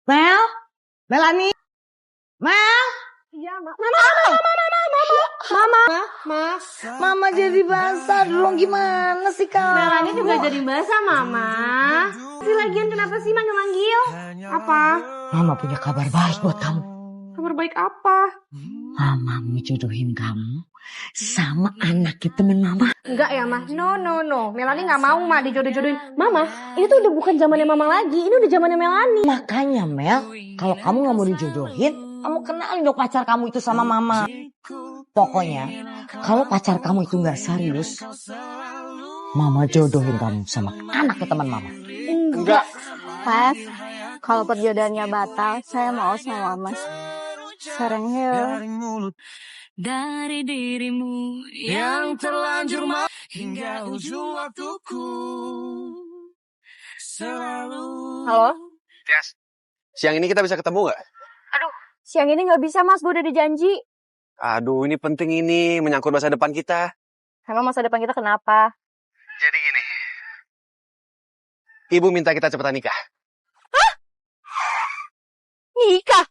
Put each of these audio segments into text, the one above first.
Mel? Melanie? Mel? Iya, Mama jadi basah dulu, gimana sih kamu? Melanie juga jadi basah, Mama. Si lagian kenapa sih manggil-manggil? Apa? Mama punya kabar baik buat kamu. Kabar baik apa? Mama mau jodohin kamu sama anaknya temen Mama. Enggak ya, Ma. No. Melanie gak mau, Ma, dijodoh-jodohin. Mama, ini tuh udah bukan zamannya Mama lagi. Ini udah zamannya Melanie. Makanya Mel, kalau kamu gak mau dijodohin, kamu kenalin dong pacar kamu itu sama Mama. Pokoknya, kalau pacar kamu itu gak serius, Mama jodohin kamu sama anaknya teman Mama. Enggak. Pas, kalau perjodohannya batal, saya mau sama Mas. Sarangnya dari dirimu yang terlanjur hingga ujung waktuku selalu. Halo? Tias, siang ini kita bisa ketemu gak? Aduh, siang ini gak bisa, Mas. Gue udah dijanji. Aduh, ini penting ini, menyangkut masa depan kita. Emang masa depan kita kenapa? Jadi gini, Ibu minta kita cepetan nikah. Hah? Nikah?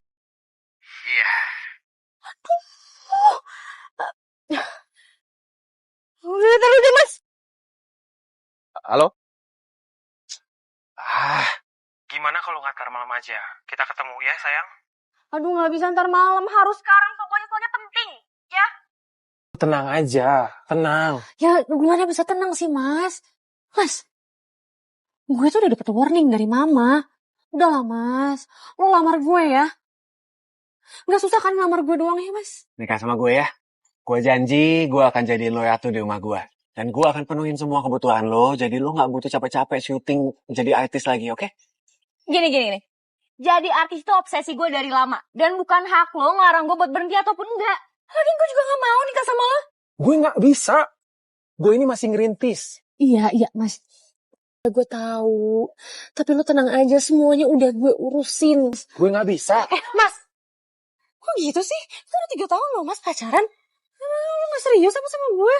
Iya. Udah, deh, Mas. Halo? Gimana kalau ngantar malam aja? Kita ketemu ya, sayang? Aduh, gak bisa ntar malam. Harus sekarang, pokoknya penting. Ya? Tenang aja, tenang. Ya, gimana bisa tenang sih, Mas? Mas, gue tuh udah dapet warning dari Mama. Udahlah, Mas. Lo lamar gue ya. Gak susah kan ngelamar gue doang ya, Mas? Nikah sama gue ya. Gue janji gue akan jadiin lo ratu di rumah gue. Dan gue akan penuhin semua kebutuhan lo. Jadi lo gak butuh capek-capek syuting jadi artis lagi, oke? Gini. Jadi artis itu obsesi gue dari lama. Dan bukan hak lo ngelarang gue buat berhenti ataupun enggak. Lagi gue juga gak mau nikah sama lo. Gue gak bisa. Gue ini masih ngerintis. Iya, Mas. Gue tahu. Tapi lo tenang aja, semuanya udah gue urusin. Gue gak bisa. Mas. Kok gitu sih? Itu udah 3 tahun loh, Mas, pacaran. Lo gak serius apa sama gue?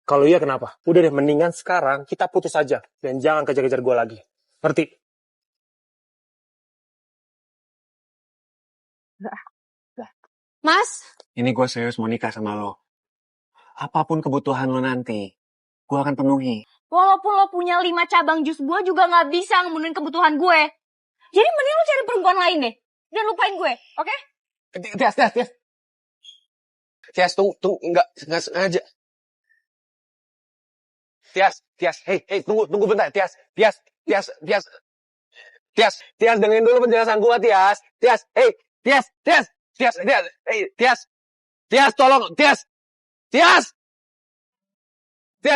Kalau iya kenapa? Udah deh, mendingan sekarang kita putus aja. Dan jangan kejar-kejar gue lagi. Ngerti? Mas. Ini gue serius mau nikah sama lo. Apapun kebutuhan lo nanti, gue akan penuhi. Walaupun lo punya 5 cabang jus buah juga gak bisa ngemenuhin kebutuhan gue. Jadi mending lo cari perempuan lain deh. Dan lupain gue, oke? Tias, tunggu, enggak sengaja. Tias, hey, tunggu bentar, Tias, dengerin dulu penjelasan gua, Tias, hey, Tias, tolong, Tias,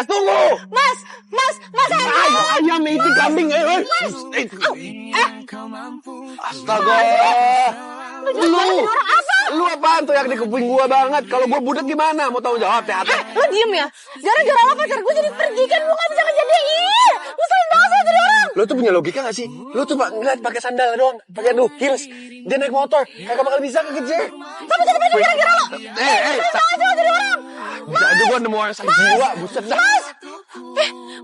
tunggu. Mas, Ayam itu kambing, Astaga, lu apaan tuh yang di kuping gua banget? Kalau gua budak gimana? Mau tanggung jawab, Teater? lo diem ya? Gara-gara lo pacar gue jadi pergi kan lo gak bisa ngejadiin. Lo sering banget sama jadi orang. Lo tuh punya logika gak sih? Lo tuh ngeliat pakai sandal doang, pakai heels, dia naik motor, kagak bakal bisa ngekejar. Tapi jadi pergi gara-gara lo. Jangan jadi orang. Bisa aja gua nemu orang sakit jiwa, buset dah. Mas,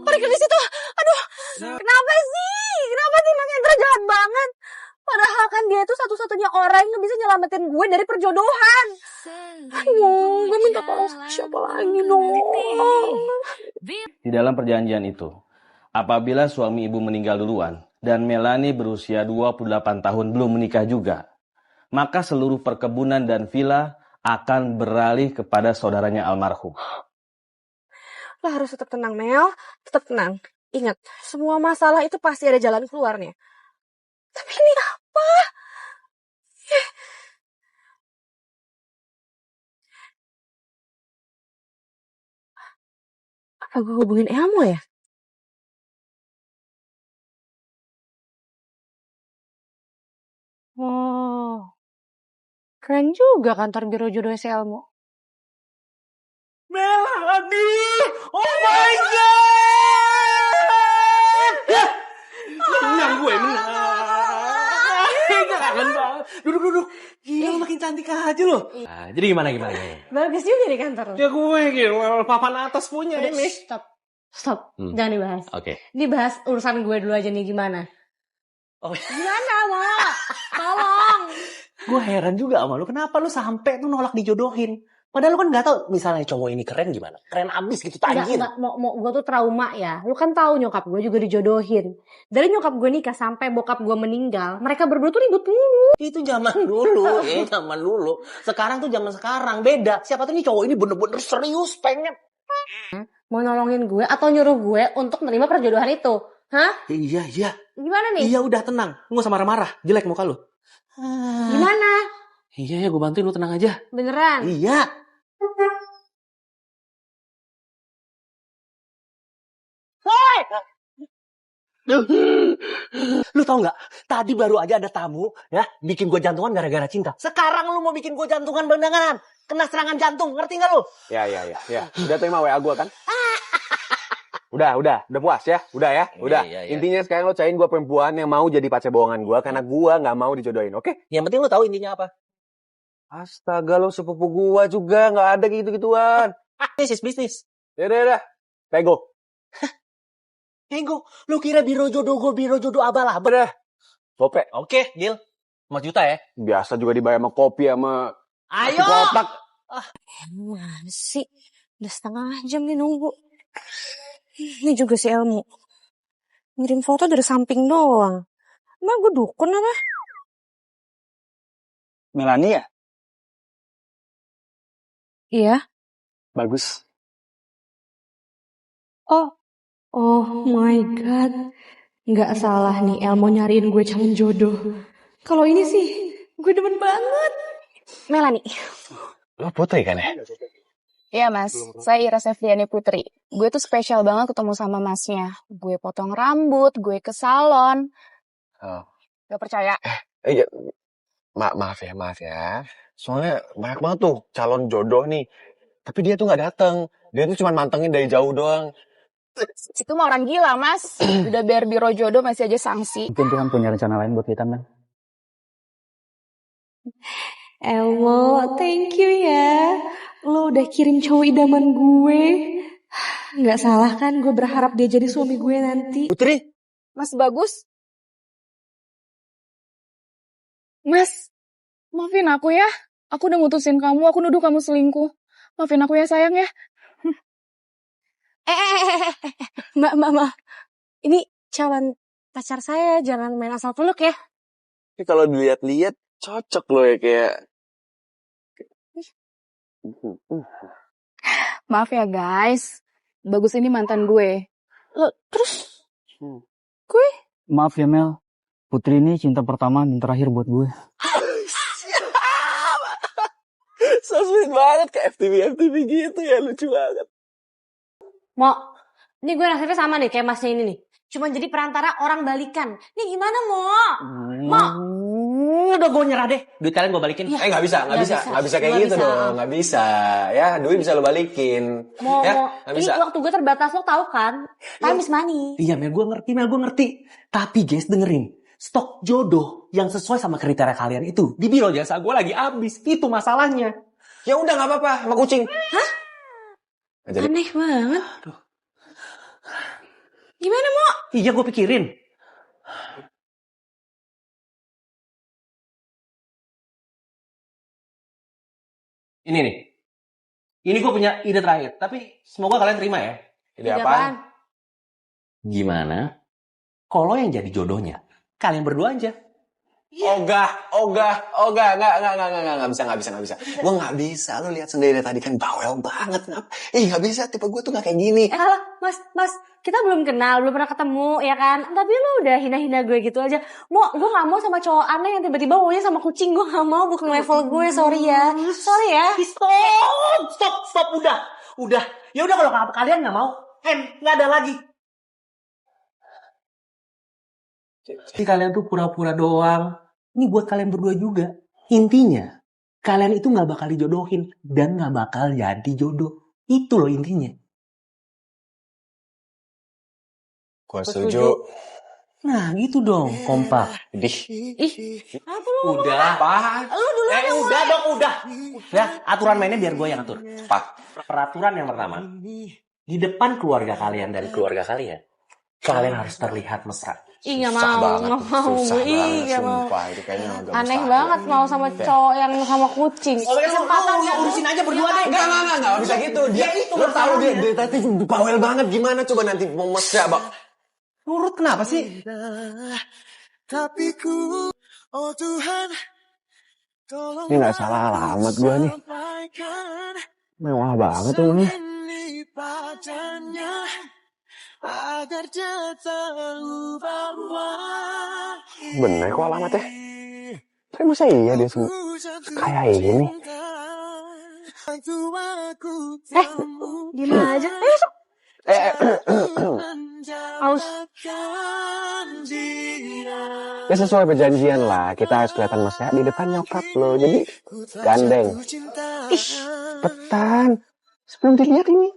parkir di situ. Aduh, kenapa sih Mas Hendra jahat banget? Padahal kan dia itu satu-satunya orang yang bisa nyelamatin gue dari perjodohan. Aduh, gue minta tolong sama siapa lagi dong. Di dalam perjanjian itu, apabila suami ibu meninggal duluan dan Melanie berusia 28 tahun belum menikah juga, maka seluruh perkebunan dan villa akan beralih kepada saudaranya almarhum. Lo harus tetap tenang, Mel. Tetap tenang. Ingat, semua masalah itu pasti ada jalan keluarnya. Tapi ini apa? Apa gue hubungin Elmo ya? Oh, keren juga kantor biro jodoh si Elmo. Melanie! Oh my God! Menang gue, menang. Kangen banget. Duduk. Gila, makin cantik aja loh. Nah, jadi gimana? Bagus juga nih kantor lo. Ya gue gila, papan atas punya Udah, ini. Stop. Jangan dibahas. Oke. Dibahas urusan gue dulu aja nih gimana. Gimana, Mo? Tolong. Gue heran juga sama lu, kenapa lu sampai tuh nolak dijodohin? Padahal lu kan nggak tahu misalnya cowok ini keren gimana, keren abis gitu tajir. Enggak, mau gue tuh trauma ya. Lu kan tahu nyokap gue juga dijodohin. Dari nyokap gue nikah sampai bokap gue meninggal, mereka berdua tuh ribut mulu. Itu zaman dulu, zaman dulu. Sekarang tuh zaman sekarang beda. Siapa tuh nih cowok ini bener-bener serius pengen. Mau nolongin gue atau nyuruh gue untuk menerima perjodohan itu? Hah? Iya. Gimana nih? Iya udah tenang, lu gak usah marah-marah, jelek muka lu. Gimana? Iya, gue bantuin, lu tenang aja. Beneran? Iya. Lu tau gak? Tadi baru aja ada tamu ya bikin gue jantungan gara-gara cinta. Sekarang lu mau bikin gue jantungan barengan, kena serangan jantung, ngerti gak lu? Ya. Udah terima WA gue kan? Udah puas ya? Udah ya? Udah. Iya. Intinya sekarang lo cariin gue perempuan yang mau jadi pacar bohongan gue karena gue nggak mau dijodohin, oke? Yang penting lu tahu intinya apa? Astaga, lo sepupu gue juga nggak ada gitu-gituan. Bisnis. Yaudah. Pego. Ego, lu kira biro jodoh abal-abal? Udah. Gope. Oke, deal. 4 juta ya? Biasa juga dibayar sama kopi sama Ayo! nasi kotak. Mana sih? Udah setengah jam nih nunggu. Ini juga si Elmu. Ngirim foto dari samping doang. Emang gue dukun apa? Melania ya? Iya. Bagus. Oh my God. Nggak salah nih Elmo nyariin gue calon jodoh. Kalau ini sih, gue demen banget. Melani. Lo putri kan ya? Iya mas, saya Ira Sefriani Putri. Gue tuh spesial banget ketemu sama masnya. Gue potong rambut, gue ke salon. Oh. Gak percaya? Iya. Maaf ya. Soalnya banyak banget tuh calon jodoh nih. Tapi dia tuh nggak datang. Dia tuh cuma mantengin dari jauh doang. Itu mah orang gila mas. Udah biar biro jodoh masih aja sanksi. Mungkin Tuhan punya rencana lain buat kita, man. Elmo, thank you ya. Lo udah kirim cowok idaman gue. Nggak salah kan gue berharap dia jadi suami gue nanti. Putri? Mas bagus. Mas, maafin aku ya. Aku udah mutusin kamu, aku nuduh kamu selingkuh. Maafin aku ya sayang ya. Mbak. Ini calon pacar saya, jangan main asal peluk ya. Tapi kalau dilihat-lihat cocok loh ya kayak. Maaf ya guys. Bagus ini mantan gue. Terus? Gue? Maaf ya, Mel. Putri ini cinta pertama dan terakhir buat gue. So sweet banget kayak FTV gitu ya, lucu banget. Mo, ini gue nasibnya sama nih kayak masnya ini nih. Cuma jadi perantara orang balikan. Nih gimana Mo? Udah gue nyerah deh. Duit kalian gue balikin. Ya. Nggak bisa kayak gitu dong. Nggak bisa. Ya, duit bisa lo balikin. Mo, Nggak bisa. ini waktu gue terbatas, lo tahu kan? Time is money. Iya, Mel, gue ngerti. Tapi guys, dengerin. Stok jodoh yang sesuai sama kriteria kalian itu di biro jasa gue lagi habis. Itu masalahnya. Ya udah nggak apa-apa sama kucing. Hah? Jadi. Aneh banget. Gimana Mo? Iya, gue pikirin. Ini nih. Ini gue punya ide terakhir. Tapi semoga kalian terima ya. Ide apaan? Gimana? Kalau yang jadi jodohnya, kalian berdua aja. Ogah. Nggak bisa. Gue nggak bisa. Lo lihat sendiri tadi kan bawel banget. Nggak bisa. Tipe gue tuh nggak kayak gini. Halo, Mas, kita belum kenal, belum pernah ketemu, ya kan? Tapi lo udah hina-hina gue gitu aja. Gue gak mau sama cowok aneh yang tiba-tiba maunya sama kucing. Gue gak mau, bukan level gue, sorry ya. Stop, udah. Ya udah kalau kalian nggak mau, nggak ada lagi. Jadi kalian tuh pura-pura doang. Ini buat kalian berdua juga. Intinya, kalian itu nggak bakal dijodohin dan nggak bakal jadi jodoh. Itu loh intinya. Gue setuju. Nah gitu dong, kompak. Apa lo? Udah. Apaan? Udah. Ya, aturan mainnya biar gue yang atur. Apa? Peraturan yang pertama. Di depan keluarga kalian dan keluarga kalian harus terlihat mesra. Ih, nggak Susah mau, banget, nggak mau. susah Ih, banget, nggak mau. sumpah. Itu kayaknya agak Aneh mustahil. banget mau sama cowok yang sama kucing. Kesempatan ya, urusin aja berdua deh. Enggak bisa gitu. Dia itu lo tahu dia tadi bawel banget gimana coba nanti mau mesra, Bang. Nurut kenapa sih? Tapi ku, oh Tuhan, tolong Ini nggak salah alamat gua nih. Mewah banget tuh ini. padanya agar dia tahu bahwa Bener kok alamatnya. Tapi masa iya dia kayak ini? Gimana aja? Ayo, sok. Aus. Ya sesuai perjanjian lah. Kita harus kelihatan mesra di depan nyokap lo. Jadi gandeng. Ih, Cepetan. Sebelum dilihat ini.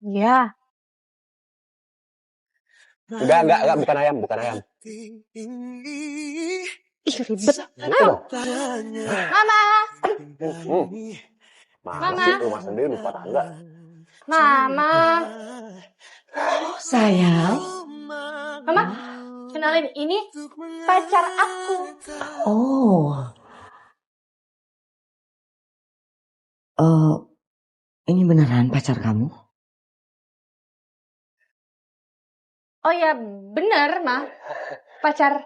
ya. Enggak, bukan ayam. Ih, ribet. Ayo. Mama. Mama sih rumah sendiri lupa tangga. Mama. Sayang. Mama, kenalin ini pacar aku. Oh. Ini beneran pacar kamu? Oh ya, bener, Ma. Pacar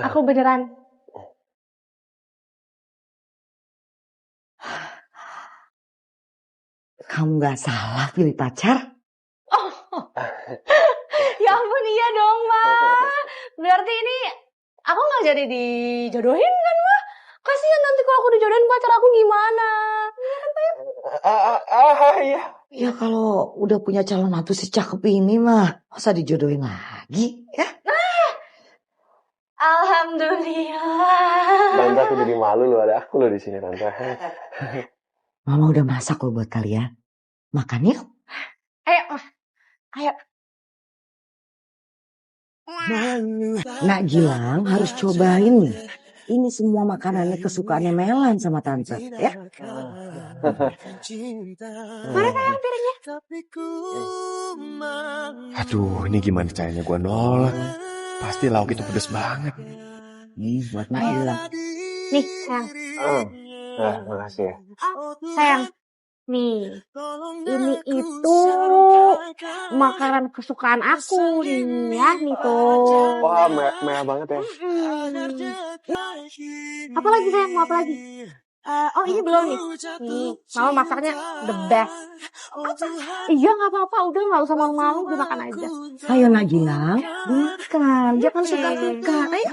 aku beneran. Kamu gak salah pilih pacar? Oh. Ya ampun, iya dong, Ma. Berarti ini aku gak jadi dijodohin kan, Ma? Kasian nanti kalau aku dijodohin pacar aku gimana? Iya. Ya kalau udah punya calon mantu si cakep ini mah, masa dijodohin lagi ya? Alhamdulillah. Tante aku jadi malu loh, ada aku loh di sini Tante. Mama udah masak loh buat kalian. Makan yuk. Ayo, Ma. Ayo. Nak Gilang harus cobain nih. Ini semua makanannya kesukaannya Melan sama Tante ya. Mana sayang piringnya? Aduh, ini gimana caranya gue nolak? Pasti lauk itu pedes banget. Nih buat Nak Gilang. Nih, sayang. Nah, makasih ya. Sayang. Nih, ini itu makanan kesukaan aku nih ya, nih tuh. Wah, mewah banget ya. Apa lagi sayang, mau apa lagi? Oh ini belum nih. Nih, mama masaknya the best. Iya nggak apa-apa, udah nggak usah malu-malu, dimakan aja. Ayo Nak Gilang, makan. Jangan suka-suka. Ayo.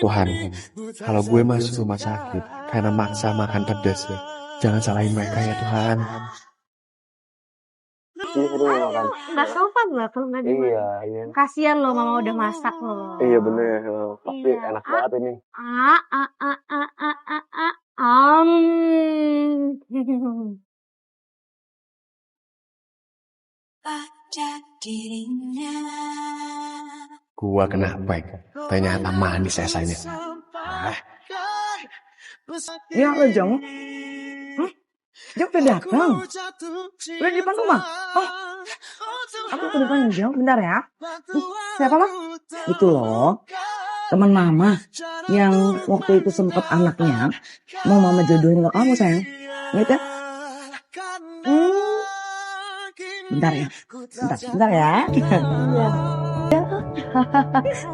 Tuhan, kalau gue masuk rumah sakit karena maksa makan pedas ya, jangan salahin mereka ya Tuhan. Nggak sopan loh kalau nggak dimakan. Iya. Kasian loh, mama udah masak loh. Iya bener, tapi Iya. enak banget ini. Gua kena prank, ternyata manis esanya. Ya lo Jong. Jong udah datang. Udah di depan rumah. Oh, aku ke depan Jong, bentar ya. Siapa Mas? Itu loh, teman Mama yang waktu itu sempet anaknya mau Mama jodohin ke kamu sayang. Gitu? Bentar ya, bentar ya.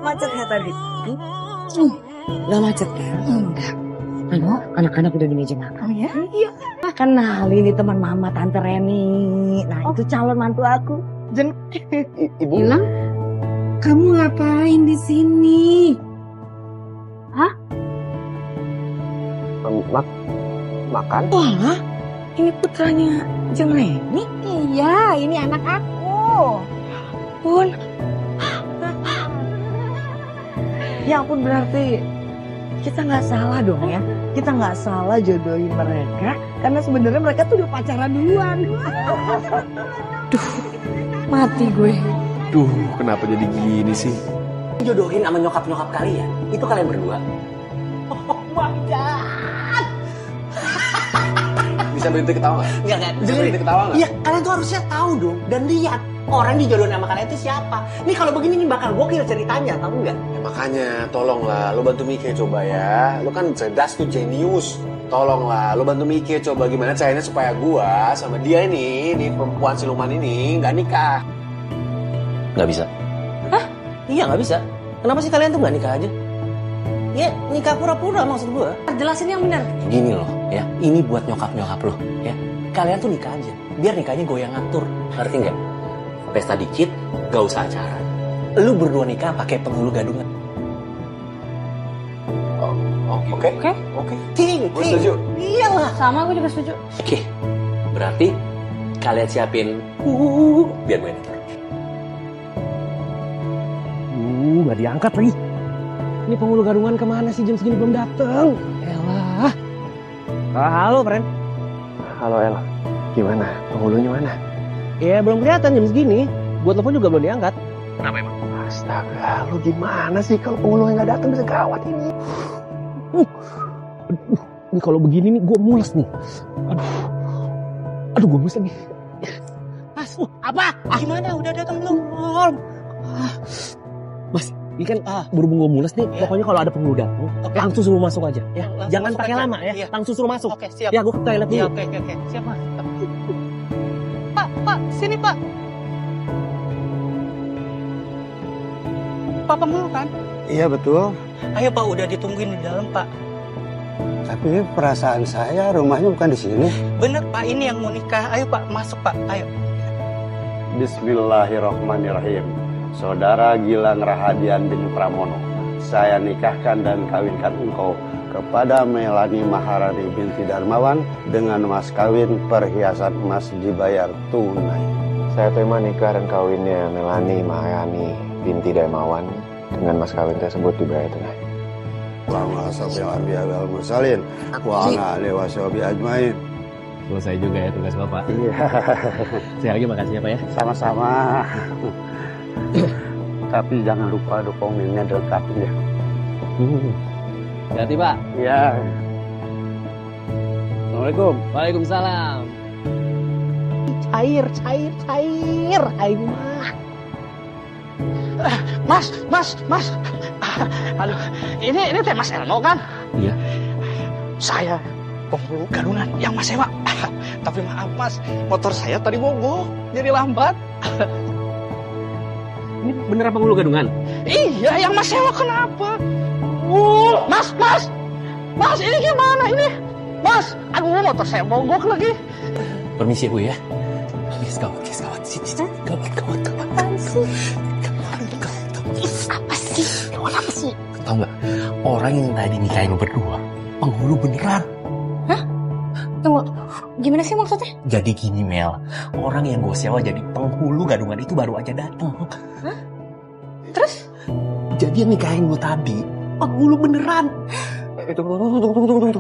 Macet ya tadi? Gak macet kan? Enggak. Ayo, anak-anak udah di meja makan ya? Iya. Kenal, ini teman Mama, Tante Reni. Nah, itu calon mantu aku. Jen. Ibu Gilang, kamu ngapain di sini? Hah? makan? Wah, ini putranya Jeng Reni. Iya, ini anak aku. Pun. Ya ampun, berarti kita nggak salah dong ya. Kita nggak salah jodohin mereka karena sebenarnya mereka tuh udah pacaran duluan. Duh, mati gue. Duh, kenapa jadi gini sih? Jodohin sama nyokap-nyokap kalian. Itu kalian berdua. Oh my God. Bisa Bisa berhenti ketawa nggak? Enggak. Bisa berhenti ketawa nggak? Iya, kalian tuh harusnya tahu dong dan lihat orang dijodohin sama kalian itu siapa. Nih kalau begini nih bakal gokil ceritanya, tahu nggak? Ya, makanya, tolonglah, lo bantu mikir coba ya. Lo kan cerdas tuh, jenius. Tolonglah, lo bantu mikir coba gimana caranya supaya gua sama dia ini perempuan siluman ini nggak nikah. Nggak bisa. Hah? Iya nggak bisa. Kenapa sih kalian tuh nggak nikah aja? Ya nikah pura-pura maksud gua. Jelasin yang benar. Gini loh, ya. Ini buat nyokap-nyokap lo, ya. Kalian tuh nikah aja. Biar nikahnya gue yang ngatur. Ngerti nggak? Pesta dikit, gak usah acara. Lu berdua nikah pakai penghulu gadungan. Oke. Gue setuju. Iyalah. Sama, gue juga setuju. Oke. Berarti kalian siapin biar gue ngatur. Gak diangkat lagi. Ini penghulu gadungan kemana sih, jam segini belum dateng? Elah. Halo, friend. Halo El, gimana? Penghulunya mana? Ya belum kelihatan jam segini. Gue telepon juga belum diangkat. Kenapa emang? Astaga, lu gimana sih kalau penghulunya nggak datang bisa gawat ini? Ini kalau begini nih gue mules nih. Aduh gue mules lagi. Mas, apa? Gimana? Udah datang belum? Mas, ini kan berhubung gue mules nih. Pokoknya kalau ada penghulu datang, langsung suruh masuk aja. Ya, jangan pakai lama ya. Langsung suruh masuk. Oke, siap. Ya, gue ke toilet dulu. Oke. Siap, Mas. Pak, sini, Pak. Pak penghulu kan? Iya betul. Ayo, Pak, udah ditungguin di dalam, Pak. Tapi perasaan saya rumahnya bukan di sini. Bener, Pak, ini yang mau nikah. Ayo, Pak, masuk, Pak. Ayo. Bismillahirrahmanirrahim. Saudara Gilang Rahadian bin Pramono, saya nikahkan dan kawinkan engkau kepada Melani Maharani binti Darmawan dengan mas kawin perhiasan emas dibayar tunai. Saya terima nikah dan kawinnya Melani Maharani binti Darmawan dengan mas kawin tersebut dibayar tunai. Allahumma shalli ala anbiya wal mursalin wa ala alihi washabihi ajmain. Selesai juga ya tugas Bapak. Iya. Sekali lagi makasih ya Pak ya. Sama-sama. Tapi jangan lupa dokumennya dilengkapi ya. Hati Pak. Iya. Assalamualaikum. Waalaikumsalam. Cair. Ayo mah. Mas. Aduh, ini teh Mas Elno kan? Iya. Saya penghulu gadungan yang Mas sewa. Tapi maaf Mas, motor saya tadi mogok, jadi lambat. Ini beneran penghulu gadungan? Iya, yang Mas sewa kenapa? Mas, ini gimana ini? Mas, aduh motor saya mogok lagi. Permisi Bu ya. Gawat. Gawat. Apaan sih? Apa sih? Tahu nggak? Orang yang tadi nikahin lu berdua, penghulu beneran. Hah? Tunggu, gimana sih maksudnya? Jadi gini Mel, orang yang gue sewa jadi penghulu gadungan itu baru aja datang. Hah? Terus? Jadi yang nikahin gue tadi, penghulu beneran. Tunggu.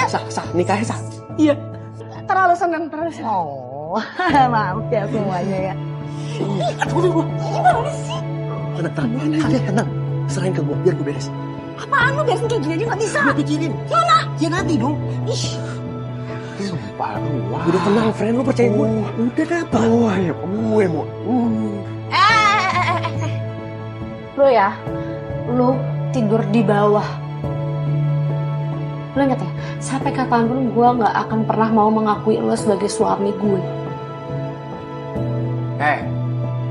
Sah, nikahnya sah. Iya. Terlalu senang. Oh, maaf ya semuanya ya. Aduh. Gimana sih? Tenang. Serahin ke gue, biar gue beres. Apaan lu beresin kayak gini aja gak bisa? Gue pikirin. Mana? Ya nanti dong. Ih. Sumpah lu. Udah tenang, friend. Lu percaya gue. Udah dapat. Wah, ya gue mau. Lu ya, lu tidur di bawah. Lu ingat ya, sampai kapanpun gue gak akan pernah mau mengakui lu sebagai suami gue.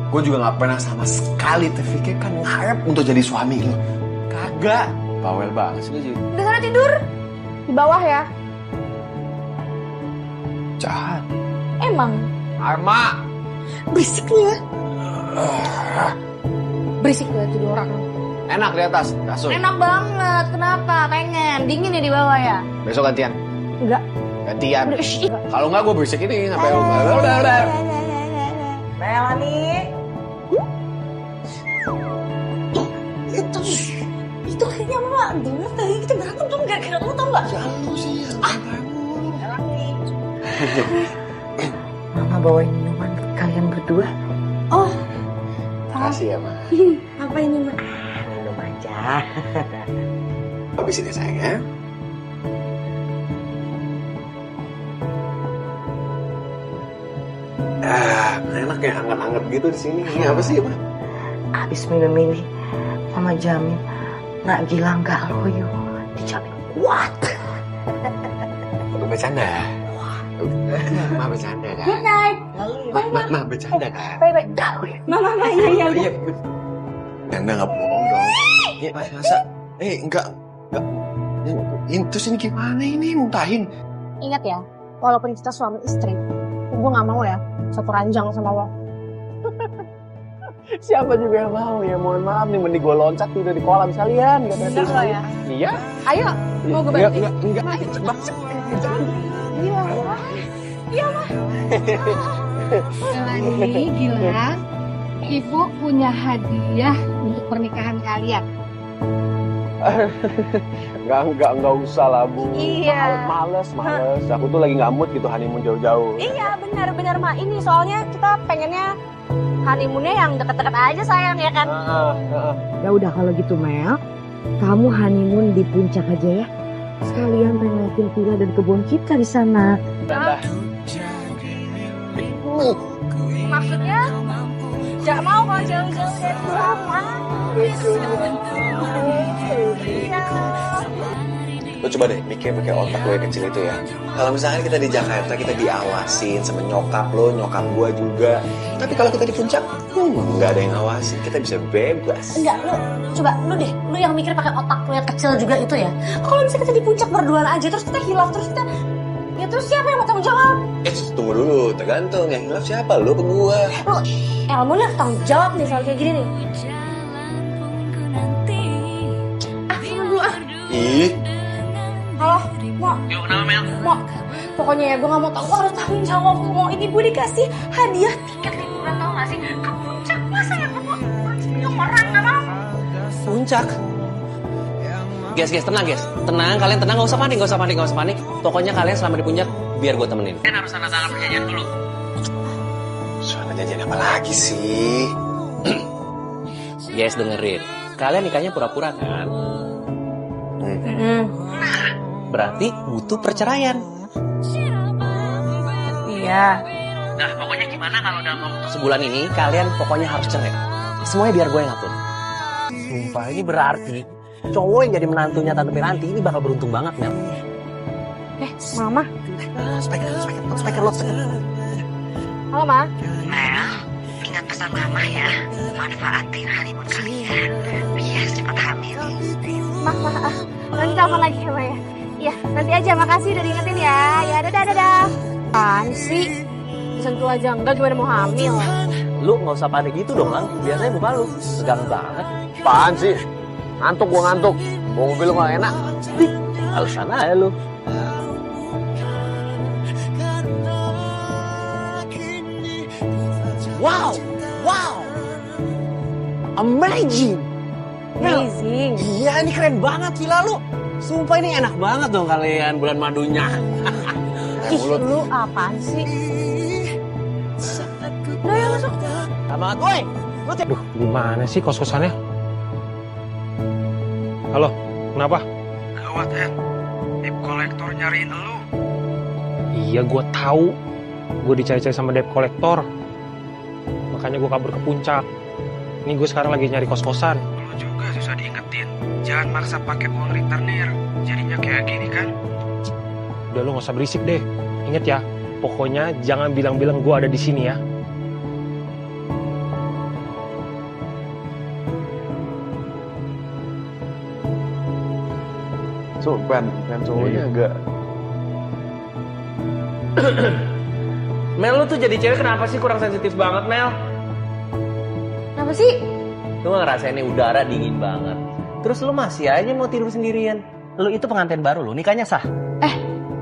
Gue juga gak pernah sama sekali terfikirkan ngarep untuk jadi suami lo. Kagak. Bawel banget sih lo jadi. Udah sana tidur. Di bawah ya. Jahat. Emang. Arma. Berisik lu ya. Berisik banget jadi orang. Enak di atas kasur. Enak banget. Kenapa? Pengen. Dingin ya di bawah ya? Besok gantian. Enggak. Gantian. Udah, shh. Kalau enggak gue berisik ini sampai udah. Melani. Itu kayaknya mama denger tadi kita berantem tuh gara-gara lu tau gak? Ya lu sih ya. Mama bawain minuman buat kalian berdua. Oh. Makasih ya, Ma. Apa ini, Ma? Minum aja. Habisin ya sayang ya. kayak hangat-hangat gitu di sini. Ini apa sih, Ma? Abis minum ini, Mama jamin nak Gilang gak loyo, dijamin kuat. Lu bercanda? Ma bercanda kan? Good night. Ma bercanda kan? Baik-baik. Mama, iya udah. Enggak bohong dong. Ya, masa? Enggak. Terus ini gimana ini muntahin? Ingat ya, walaupun kita suami istri, gue gak mau ya satu ranjang sama lo. Siapa juga yang mau ya? Mohon maaf nih, mending gue loncat tidur di kolam sekalian. Bener lo ya? Iya. Ayo, mau gue bantu? Enggak. Iya, Mah. Iya, Mah. Melani, Gilang, Ibu punya hadiah untuk pernikahan kalian. Enggak usah lah, Bu. Iya. Males. Aku tuh lagi nggak mood gitu honeymoon jauh-jauh. Iya, benar Ma. Ini soalnya kita pengennya honeymoonnya yang deket-deket aja sayang, ya kan? Ya udah kalau gitu Mel, kamu honeymoon di puncak aja ya. Sekalian nengokin villa dan kebun kita di sana. Maksudnya gak mau kalau jauh-jauh dari rumah. Iya. Lo coba deh mikir pakai otak lo yang kecil itu ya. Kalau misalkan kita di Jakarta, kita diawasin sama nyokap lo, nyokap gua juga. Tapi kalau kita di puncak, nggak ada yang ngawasin, kita bisa bebas. Enggak, lu yang mikir pakai otak lu yang kecil juga itu ya. Kalau misalnya kita di puncak berduaan aja, terus kita hilaf, terus siapa yang mau tanggung jawab? Tunggu dulu, tergantung yang hilaf siapa, lo ke gua. Elmo lah tanggung jawab nih soal kayak gini nih. Sama dulu Ih. Halo, Mo. Yuk, kenapa Mel? Mo, pokoknya ya gue gak mau tau, gue harus tanggung jawab. Mo, ini gue dikasih hadiah tiket liburan, tau gak sih? Ke puncak, masa ya gue mau orang, gak mau. Puncak? Guys, tenang guys. Tenang, kalian tenang, gak usah panik. Pokoknya kalian selama di puncak, biar gue temenin. Kalian harus tanda tangan perjanjian dulu. Soal perjanjian apa lagi sih? Guys, dengerin. Kalian nikahnya pura-pura kan? Berarti butuh perceraian. Iya. Nah, pokoknya gimana kalau dalam waktu sebulan ini kalian pokoknya harus cerai. Semuanya biar gue yang ngatur. Sumpah, ini berarti cowok yang jadi menantunya Tante Piranti ini bakal beruntung banget, Mel. Mama. Speaker lo. Halo, Ma. Mel, ingat pesan Mama ya. Manfaatin honeymoon kalian biar cepat hamil. Ma, nanti telepon lagi ya, Ma ya. Iya, nanti aja. Makasih udah diingetin ya. Ya, dadah. Apaan sih? Disentuh aja enggak, gimana mau hamil? Lu nggak usah panik gitu dong, Lang. Biasanya muka lu tegang banget. Apaan sih? Gua ngantuk. Bawa mobil lu gak enak. Alasan aja lu. Wow. Amazing. Iya, ini keren banget villa lu. Sumpah ini enak banget dong kalian bulan madunya. Ih, lu apaan sih? Udah ya, masuk. Selamat, woi. Duh, gimana sih kos-kosannya? Halo, kenapa? Gawat, Ed. Debt collector nyariin lu. Iya, gue tahu. Gue dicari-cari sama debt collector. Makanya gue kabur ke puncak. Ini gue sekarang lagi nyari kos-kosan. Lu juga susah diingetin. Jangan maksa pakai uang returnir. Jadinya kayak gini kan. Udah, lu gak usah berisik deh. Ingat ya, pokoknya jangan bilang-bilang gue ada di sini ya. Ban cowoknya agak. Mel, lu tuh jadi cewek kenapa sih kurang sensitif banget, Mel? Kenapa sih? Lu gak ngerasain nih udara dingin banget. Terus lu masih aja mau tidur sendirian. Lu itu pengantin baru lu, nikahnya sah.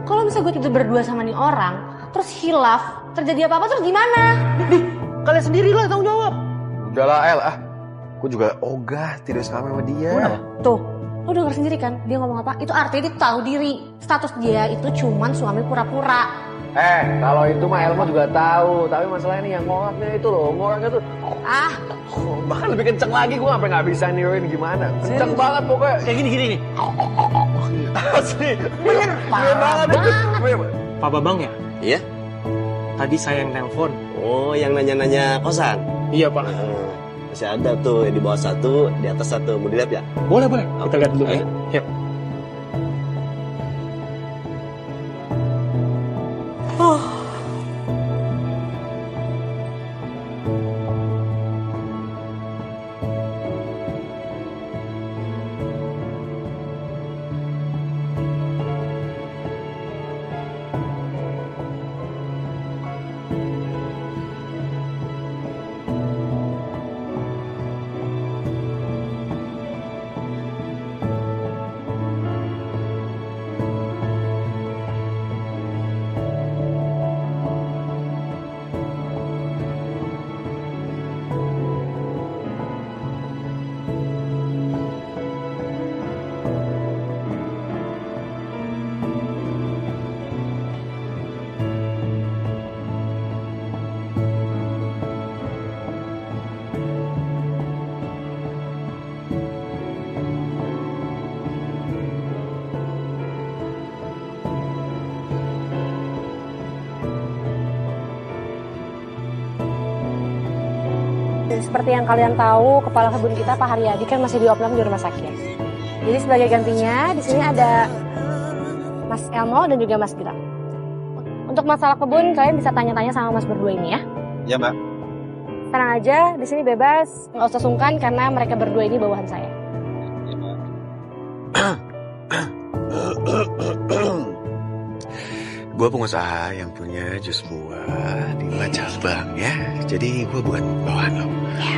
Kalau misalnya gue tidur berdua sama nih orang, terus hilaf, terjadi apa-apa terus gimana? Kalian sendiri lah tanggung jawab. Udahlah, El. Gue juga ogah tidur sama dia. Kenapa? Tuh, lo denger sendiri kan dia ngomong apa? Itu artinya dia tahu diri. Status dia itu cuman suami pura-pura. Kalau itu mah Elmo juga tahu. Tapi masalahnya nih yang ngoroknya itu loh. Ngoroknya tuh bahkan lebih kenceng lagi. Gue sampai gak bisa niruin gimana. Kenceng banget pokoknya. Kayak gini nih. Asli. Bener banget. Pak Babang ya? Iya. Tadi saya yang telepon. Oh, yang nanya-nanya kosan? Iya, Pak. Masih ada tuh, di bawah satu, di atas satu. Mau dilihat ya? Boleh. Kita lihat dulu. Ayo. Yuk. Seperti yang kalian tahu, kepala kebun kita Pak Haryadi kan masih diopnam di rumah sakit. Jadi sebagai gantinya, di sini ada Mas Elmo dan juga Mas Gilang. Untuk masalah kebun, kalian bisa tanya-tanya sama Mas berdua ini ya. Ya, Mbak. Tenang aja, di sini bebas, nggak usah sungkan karena mereka berdua ini bawahan saya. Gue pengusaha yang punya jus buah di 5 cabang ya. Jadi gue bukan bawahan lo. Ya.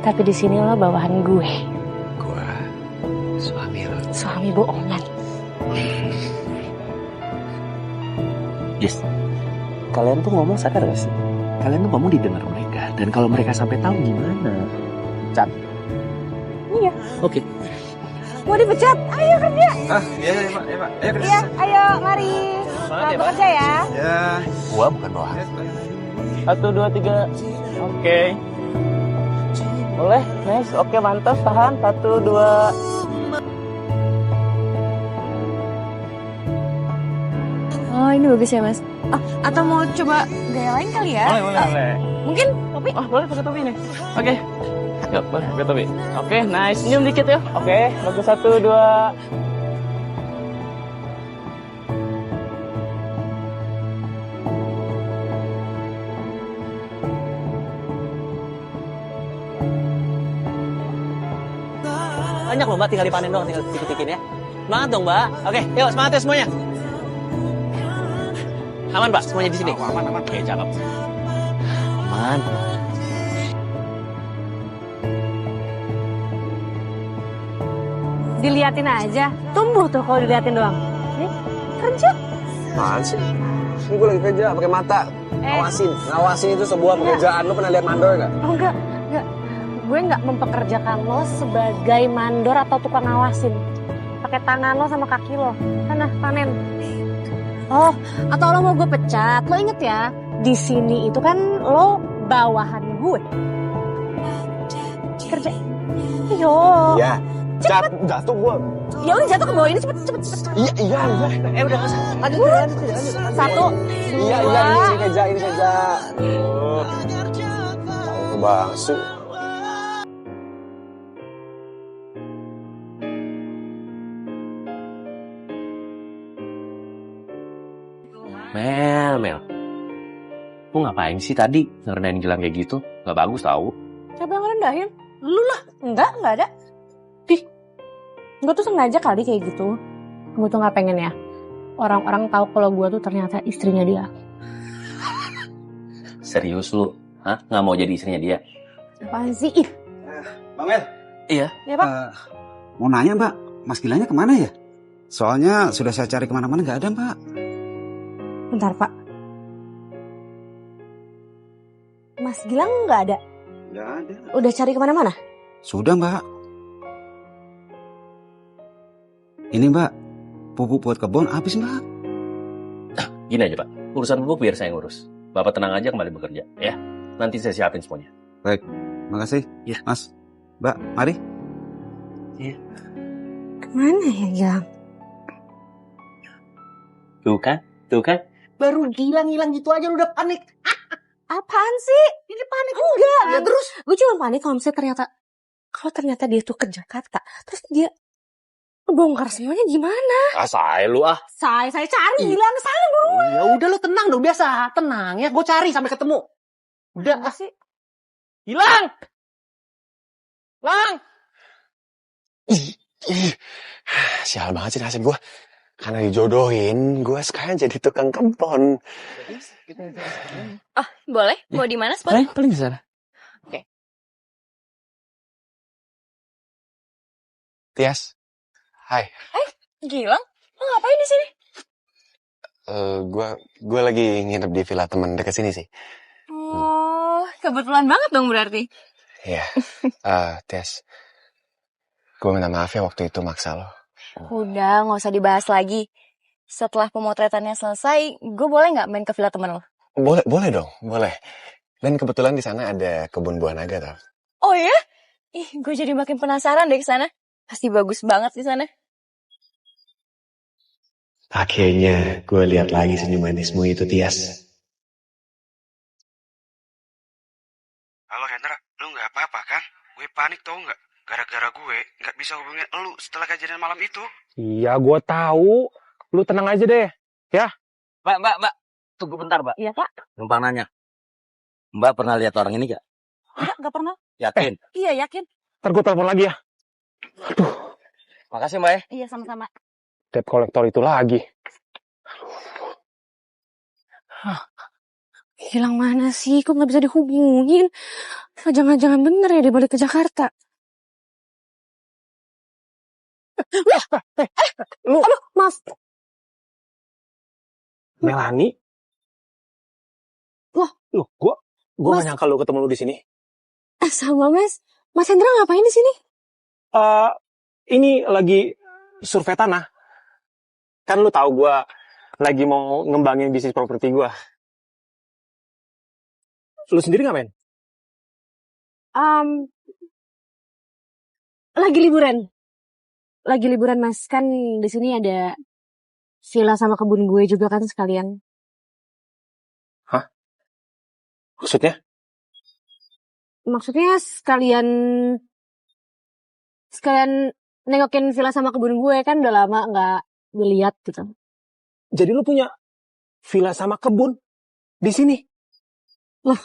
Tapi di sini lo bawahan gue. Gue suami lo. Suami bohongan. Yes. Kalian tuh ngomong sadar gak sih? Kalian tuh ngomong didengar mereka. Dan kalau mereka sampai tahu gimana? Cat. Iya. Oke. Mau dipecat? Ayo kerja. Iya, Pak. Ayo kerja. Iya, ayo mari. Selamat bekerja ya. Ya. Gue bukan bawahan. 1, 2, 3. Oke. Boleh, next. Oke, mantap. Tahan. 1, 2. Oh, ini bagus ya, Mas. Atau mau coba gaya lain kali ya? Boleh. Mungkin topi? Oh, boleh pakai topi nih. Oke. Yuk, boleh pakai topi. Oke, nice. Senyum dikit ya. Oke, bagus. 1, 2. Banyak loh Mbak, tinggal dipanen doang, tinggal dikit-dikitin ya. Semangat dong Mbak. Oke, yuk semangat ya semuanya. Aman Mbak, semuanya di sini. Aman. Oke, cakep. Aman. Diliatin aja. Tumbuh tuh kalau diliatin doang. Nih, kerja. Apaan sih? Ini gue lagi kerja pakai mata. Ngawasin itu sebuah pekerjaan. Lo pernah lihat mandor nggak? Oh enggak. Gue nggak mempekerjakan lo sebagai mandor atau tukang ngawasin. Pakai tangan lo sama kaki lo. Sana, panen. Oh, atau lo mau gue pecat? Lo inget ya, di sini itu kan lo bawahan gue. Kerja. Yo. Iya. Jatuh gue. Ya udah jatuh ke bawah ini cepet. Iya. Udah lanjut. 1, 2. Iya, ini kerja. Tahu banget sih. Mel. Lu ngapain sih tadi ngerendahin Gilang kayak gitu? Gak bagus tau. Siapa yang ngerendahin? Lu lah. Enggak ada. Gue tuh sengaja kali kayak gitu. Gue tuh gak pengen ya orang-orang tahu kalau gue tuh ternyata istrinya dia. Serius lu? Hah? Gak mau jadi istrinya dia? Apaan sih? Bang Mel. Iya. Ya Pak. Mau nanya Mbak, Mas Gilannya kemana ya? Soalnya sudah saya cari kemana-mana nggak ada Mbak. Bentar Pak. Mas Gilang nggak ada? Nggak ada. Udah cari kemana-mana? Sudah Mbak. Ini Mbak, pupuk buat kebun habis Mbak. Gini aja Pak, urusan pupuk biar saya ngurus. Bapak tenang aja kembali bekerja, ya. Nanti saya siapin semuanya. Baik, makasih. Ya. Mas, Mbak, mari. Iya. Kemana ya Gilang? Tuh kan? Baru Gilang hilang gitu aja lu udah panik. Apaan sih? Ini panik enggak? Ya terus? Gue cuma panik kalau misalnya ternyata dia tuh ke Jakarta, terus dia ngebongkar semuanya gimana? Say lu ah. Saya cari, bilang ke sana buruan. Ya udah lu tenang dong, biasa. Tenang ya, gue cari sampai ketemu. Udah Apa sih? Hilang. Lang. Sial banget sih nasib gue. Karena dijodohin, gue sekarang jadi tukang kebon. Oh, boleh? Mau di mana spotnya? Paling di sana. Oke. Tias, hai. Gilang, lo ngapain di sini? Gue lagi nginep di villa temen dekat sini sih. Oh, kebetulan banget dong berarti. Iya. Tias, gue minta maaf ya waktu itu maksa lo. Udah, nggak usah dibahas lagi. Setelah pemotretannya selesai, gue boleh nggak main ke villa temen lo? Boleh dong, boleh. Dan kebetulan di sana ada kebun buah naga tau. Oh ya? Ih, gue jadi makin penasaran deh ke sana. Pasti bagus banget di sana. Akhirnya gue lihat lagi senyum manismu itu, Tias. Halo Hendra, lu nggak apa-apa kan? Gue panik tau nggak? Gara-gara gue nggak bisa hubungin lu setelah kejadian malam itu. Iya, gue tahu. Lu tenang aja deh, ya. Mbak. Tunggu bentar, Mbak. Iya, Pak. Numpang nanya. Mbak pernah lihat orang ini gak? Enggak pernah. Yakin? Iya, yakin. Ntar gue telepon lagi ya. Makasih, Mbak ya. Iya, sama-sama. Debt collector itu lagi. Hilang mana sih? Kok nggak bisa dihubungin? Jangan-jangan bener ya dia balik ke Jakarta. Lu, Aduh, maaf. Melani? Wah. Loh, gue Mas. gak nyangka lu ketemu lu di sini. Sama Mas. Mas Hendra ngapain di sini? Ini lagi survei tanah. Kan lu tahu gue lagi mau ngembangin bisnis properti gue. Lu sendiri ngapain? Lagi liburan. Lagi liburan, Mas. Kan di sini ada villa sama kebun gue juga kan sekalian. Hah? Maksudnya? Maksudnya sekalian nengokin villa sama kebun gue, kan udah lama nggak dilihat gitu. Jadi lu punya villa sama kebun di sini? Loh,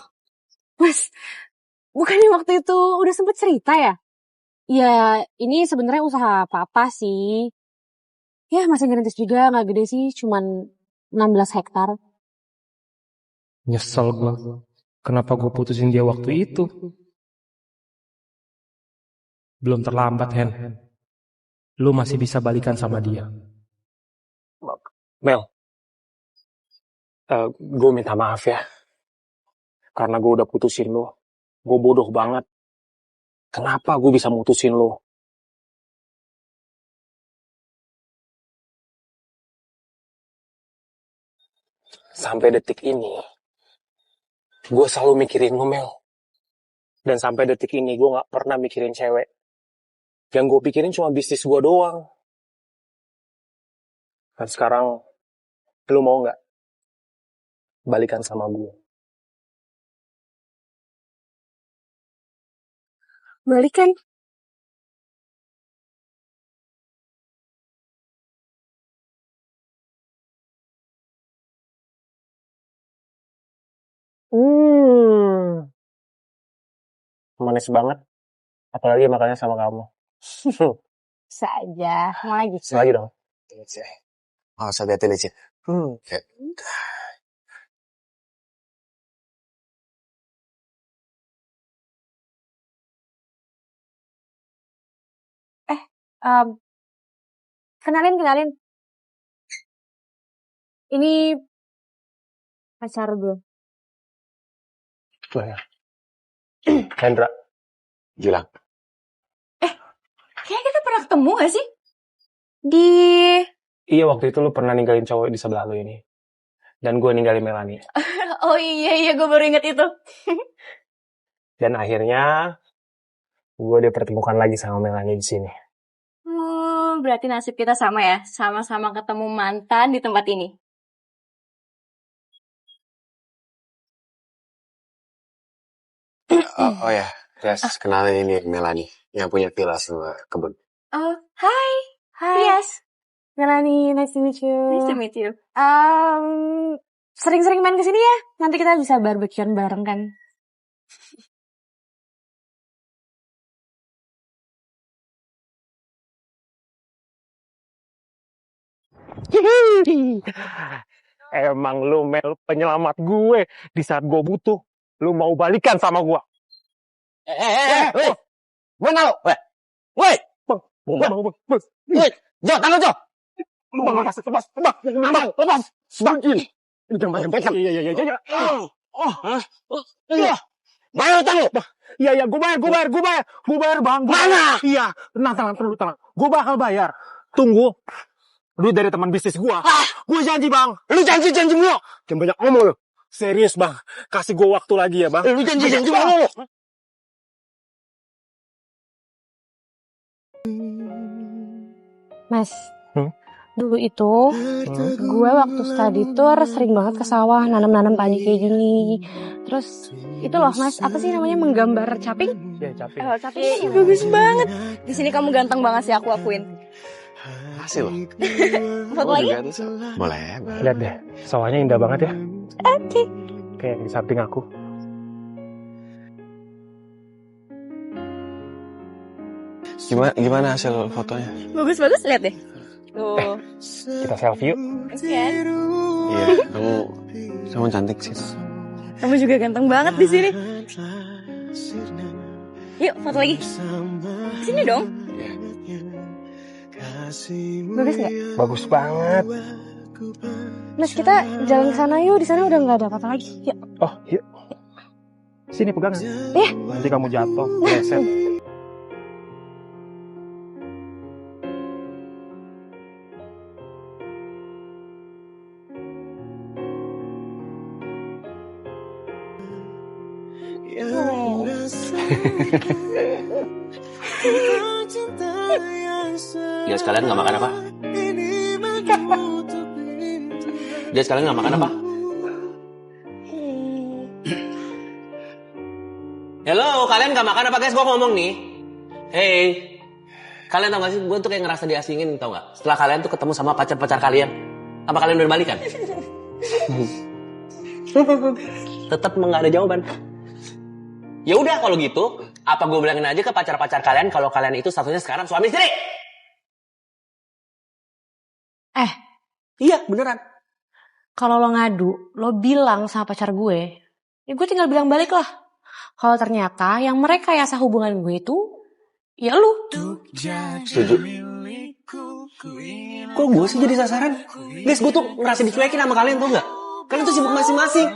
Mas, bukannya waktu itu udah sempet cerita ya? Ya, ini sebenarnya usaha papa sih. Ya, masih ngerintis juga, nggak gede sih, cuman 16 hektar. Nyesel gue. Kenapa gue putusin dia waktu itu? Belum terlambat, Hen. Lu masih bisa balikan sama dia. Mel, gue minta maaf ya. Karena gue udah putusin lu. Gue bodoh banget. Kenapa gue bisa mutusin lu? Sampai detik ini, gue selalu mikirin lu, Mel. Dan sampai detik ini gue gak pernah mikirin cewek. Yang gue pikirin cuma bisnis gue doang. Dan sekarang, lu mau gak balikan sama gue? Balikan? Manis banget. Apalagi makannya sama kamu. Bisa aja. Mau lagi? Lagi dong. Hati-hati licin. Kenalin. Ini pacar gue. Hendra. Gilang. Kayaknya kita pernah ketemu gak sih? Iya, waktu itu lu pernah ninggalin cowok di sebelah lu ini. Dan gue ninggalin Melani. Oh iya, gue baru inget itu. Dan akhirnya, gue dipertemukan lagi sama Melani di sini. Berarti nasib kita sama ya? Sama-sama ketemu mantan di tempat ini. Oh ya, Tes, kenalin ini Melanie yang punya villa sama kebun. Oh, hai. Yes. Melanie, nice to meet you. Nice to meet you. Sering-sering main ke sini ya. Nanti kita bisa barbekyuan bareng kan. Emang lu Mel penyelamat gue di saat gue butuh. Lu mau balikan sama gue. Mana lo? Woi, Jo, tangan Jo. Lepas. Bangkin. Ini jangan bayar. Iya. Bayar utang lo. Iya, gue bayar bang. Mana? Iya, tenang. Gue bakal bayar. Tunggu. Duit dari teman bisnis gue. Gue janji bang. Lu janji mulu. Jangan banyak ngomong lo. Serius bang. Kasih gue waktu lagi ya bang. Lu janji mulu. Mas, dulu itu gue waktu study tour sering banget ke sawah nanam-nanam padi kayak gini. Terus itu loh Mas, apa sih namanya menggambar caping? Iya, caping. Oh, caping bagus banget. Di sini kamu ganteng banget sih, aku akuin. Hasil. Foto lagi? Boleh. Lihat deh, sawahnya indah banget ya. Oke. Kayak di samping aku. Gimana hasil fotonya? Bagus, lihat deh. Tuh. Kita selfie yuk. Kasian. Iya, kamu cantik sih. Kamu juga ganteng banget di sini. Yuk, foto lagi. Sini dong. Bagus nggak? Bagus banget. Mas, kita jalan ke sana yuk. Di sana udah nggak ada apa-apa lagi. Yuk. Oh, yuk. Sini pegangan. Iya. Nanti kamu jatuh, leset. Dia sekalian nggak makan apa? Dia sekalian nggak makan apa? Halo, kalian nggak makan apa guys? Gua ngomong nih. Hey, kalian tau gak sih? Gue tuh kayak ngerasa diasingin, tau gak? Setelah kalian tuh ketemu sama pacar-pacar kalian, apa kalian udah balikan? Tetap nggak ada jawaban. Ya udah kalau gitu, apa gue bilangin aja ke pacar-pacar kalian kalau kalian itu statusnya sekarang suami istri? Iya, beneran. Kalau lo ngadu, lo bilang sama pacar gue, ya gue tinggal bilang balik lah. Kalau ternyata yang merekayasa hubungan gue itu, ya lu. Setuju. Kok gue sih jadi sasaran? Guys, gue tuh ngerasa dicuekin sama kalian, tau gak? Kalian tuh sibuk masing-masing.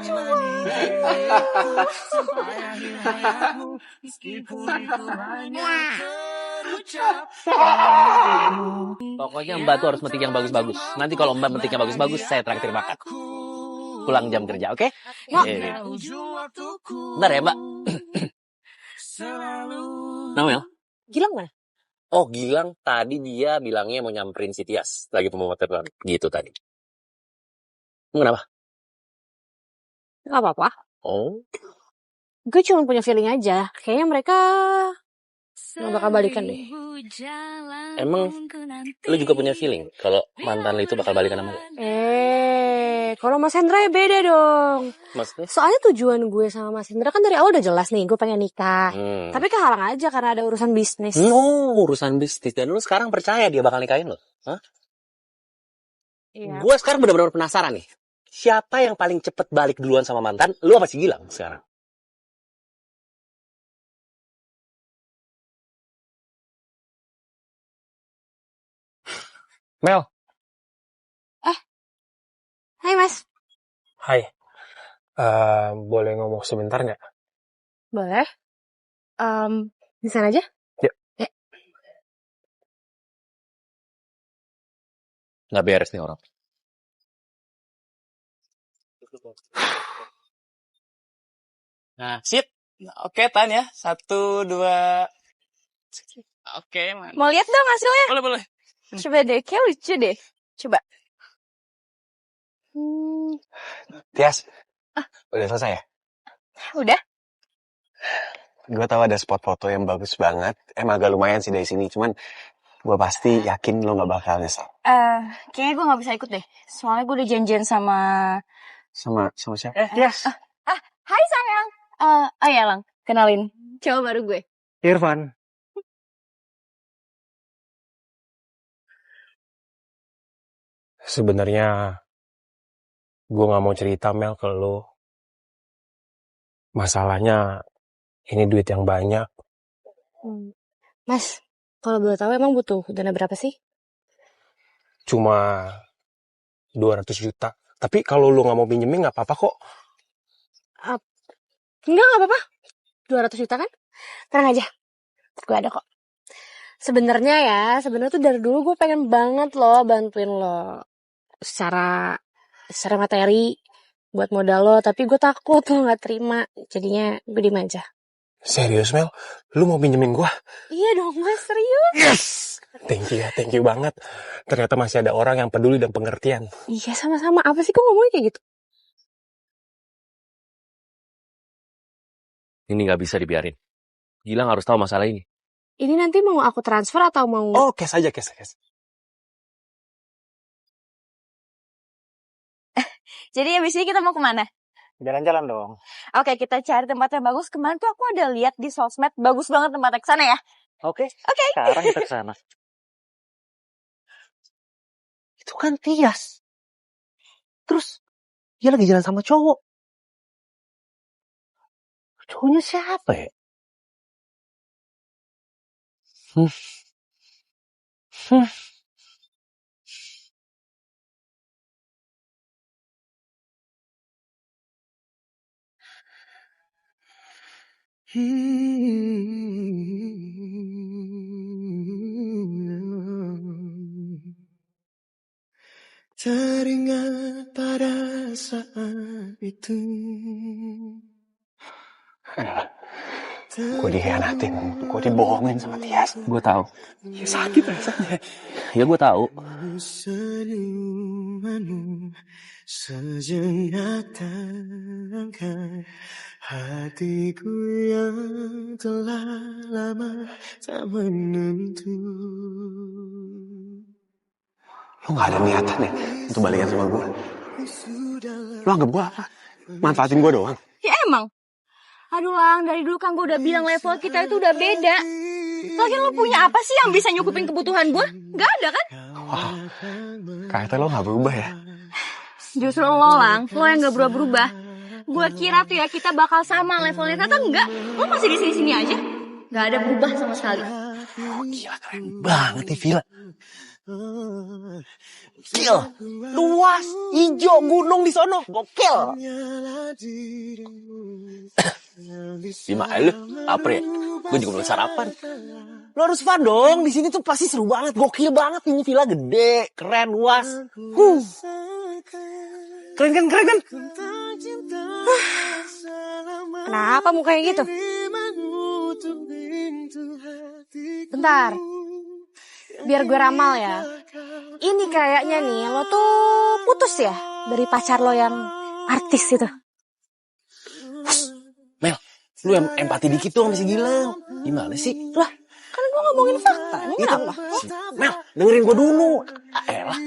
Pokoknya Mbak tuh harus metik yang bagus-bagus. Nanti kalau Mbak metik yang bagus-bagus, saya traktir makan. Pulang jam kerja, oke? Bentar ya, Mbak. Namanya? Gilang mana? Oh, Gilang tadi dia bilangnya mau nyamperin si Tias. Lagi pemotretan gitu tadi. Kenapa? Gak apa-apa. Oh. Gue cuma punya feeling aja. Kayaknya mereka gak bakal balikan deh. Emang lu juga punya feeling kalau mantan lu itu bakal balikan sama lu? Kalau Mas Hendra ya beda dong. Maksudnya? Soalnya tujuan gue sama Mas Hendra kan dari awal udah jelas nih, gue pengen nikah. Tapi kehalang aja karena ada urusan bisnis. Urusan bisnis. Dan lu sekarang percaya dia bakal nikahin lo? Hah? Iya. Gue sekarang benar-benar penasaran nih. Siapa yang paling cepet balik duluan sama mantan? Lu apa sih Gilang sekarang? Mel. Hai Mas. Hai. Boleh ngomong sebentar nggak? Boleh. Di sana aja? Yuk. Nggak beres nih orang. Nah, sip. Oke, Tan ya. 1, 2. Oke, man. Mau lihat dong hasilnya? Boleh. Coba deh, kayak lucu deh. Coba. Tias, udah selesai ya? Udah. Gue tahu ada spot foto yang bagus banget. Emang agak lumayan sih dari sini. Cuman gue pasti yakin lo gak bakal nyesal. Kayaknya gue gak bisa ikut deh. Soalnya gue udah janjian sama... Sama siapa? Yes. Hai sayang. Ya Lang, kenalin. Cowok baru gue. Irfan. Sebenarnya gue gak mau cerita Mel ke lo. Masalahnya ini duit yang banyak. Mas, kalau boleh tahu emang butuh dana berapa sih? Cuma 200 juta. Tapi kalau lo gak mau pinjemin gak apa-apa kok. Enggak apa-apa. 200 juta kan? Tenang aja. Gue ada kok. Sebenarnya tuh dari dulu gue pengen banget loh bantuin lo. Secara materi buat modal lo, tapi gue takut lo gak terima. Jadinya gue diem aja. Serius Mel? Lu mau pinjemin gue? Iya dong, gue serius. Yes! Thank you banget. Ternyata masih ada orang yang peduli dan pengertian. Iya sama-sama. Apa sih kok ngomongnya kayak gitu? Ini nggak bisa dibiarin. Gilang harus tahu masalah ini. Ini nanti mau aku transfer atau mau... Oh, cash aja. Jadi abis ini kita mau kemana? Jalan-jalan dong. Oke, kita cari tempat yang bagus. Kemarin tuh aku ada lihat di sosmed. Bagus banget tempatnya, kesana ya? Oke. Sekarang kita ke sana. Itu kan Tias. Terus dia lagi jalan sama cowok. Cowoknya siapa ya? Teringat pada saat itu. Gue dikhianatin, gue dibohongin sama Tias. Gue tahu. Ya, sakit rasanya. Ya gue tahu. Senyumanmu sejenak terangkat hatiku yang telah lama tak menentu. Lo gak ada niatan ya untuk balikan sama gue? Lo anggap gue apa? Manfaatin gue doang? Ya emang. Aduh Lang, dari dulu kan gue udah bilang level kita itu udah beda. Lagian lo punya apa sih yang bisa nyukupin kebutuhan gue? Gak ada kan? Wah, kayaknya lo gak berubah ya? Justru lo Lang, lo yang gak berubah-berubah. Gue kira tuh ya kita bakal sama levelnya, ternyata enggak. Lo masih di sini-sini aja. Gak ada berubah sama sekali. Oh, gila keren banget nih villa. Gokil, luas, hijau, gunung di sono, gokil. Gimana lu? Lapar ya? Gue juga belum sarapan. Lo harus fun dong, di sini tuh pasti seru banget, gokil banget. Ini villa gede, keren, luas. Keren kan? Kenapa mukanya gitu? Bentar. Biar gue ramal ya. Ini kayaknya nih, lo tuh putus ya dari pacar lo yang artis itu. Mel, lu yang empati dikit dong sama si Gilang. Gimana sih? Lah, kan gue ngomongin fakta. Ini kenapa? Mel, dengerin gue dulu. Elah.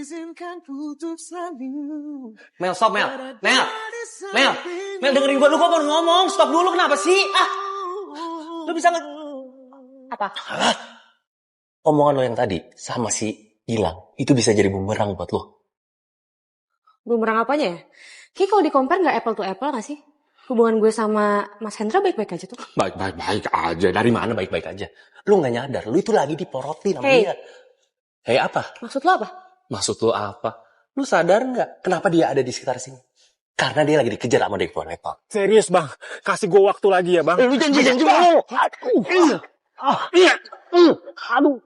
Mel, stop Mel. Mel, dengerin gue dulu. Gue baru ngomong. Stop dulu, kenapa sih? Lu bisa nggak? Apa? Omongan lo yang tadi sama si Gilang itu bisa jadi bumerang buat lo. Bumerang apanya ya? Kayaknya kalau di-compare gak apple to apple gak sih? Hubungan gue sama Mas Hendra baik-baik aja tuh. Baik-baik aja. Dari mana baik-baik aja? Lu gak nyadar, lu itu lagi diporotin sama dia. Hei apa? Maksud lo apa? Maksud lo apa? Lu sadar gak kenapa dia ada di sekitar sini? Karena dia lagi dikejar sama Dek Boneka. Serius bang, kasih gue waktu lagi ya bang. Lu janji lo. Aduh.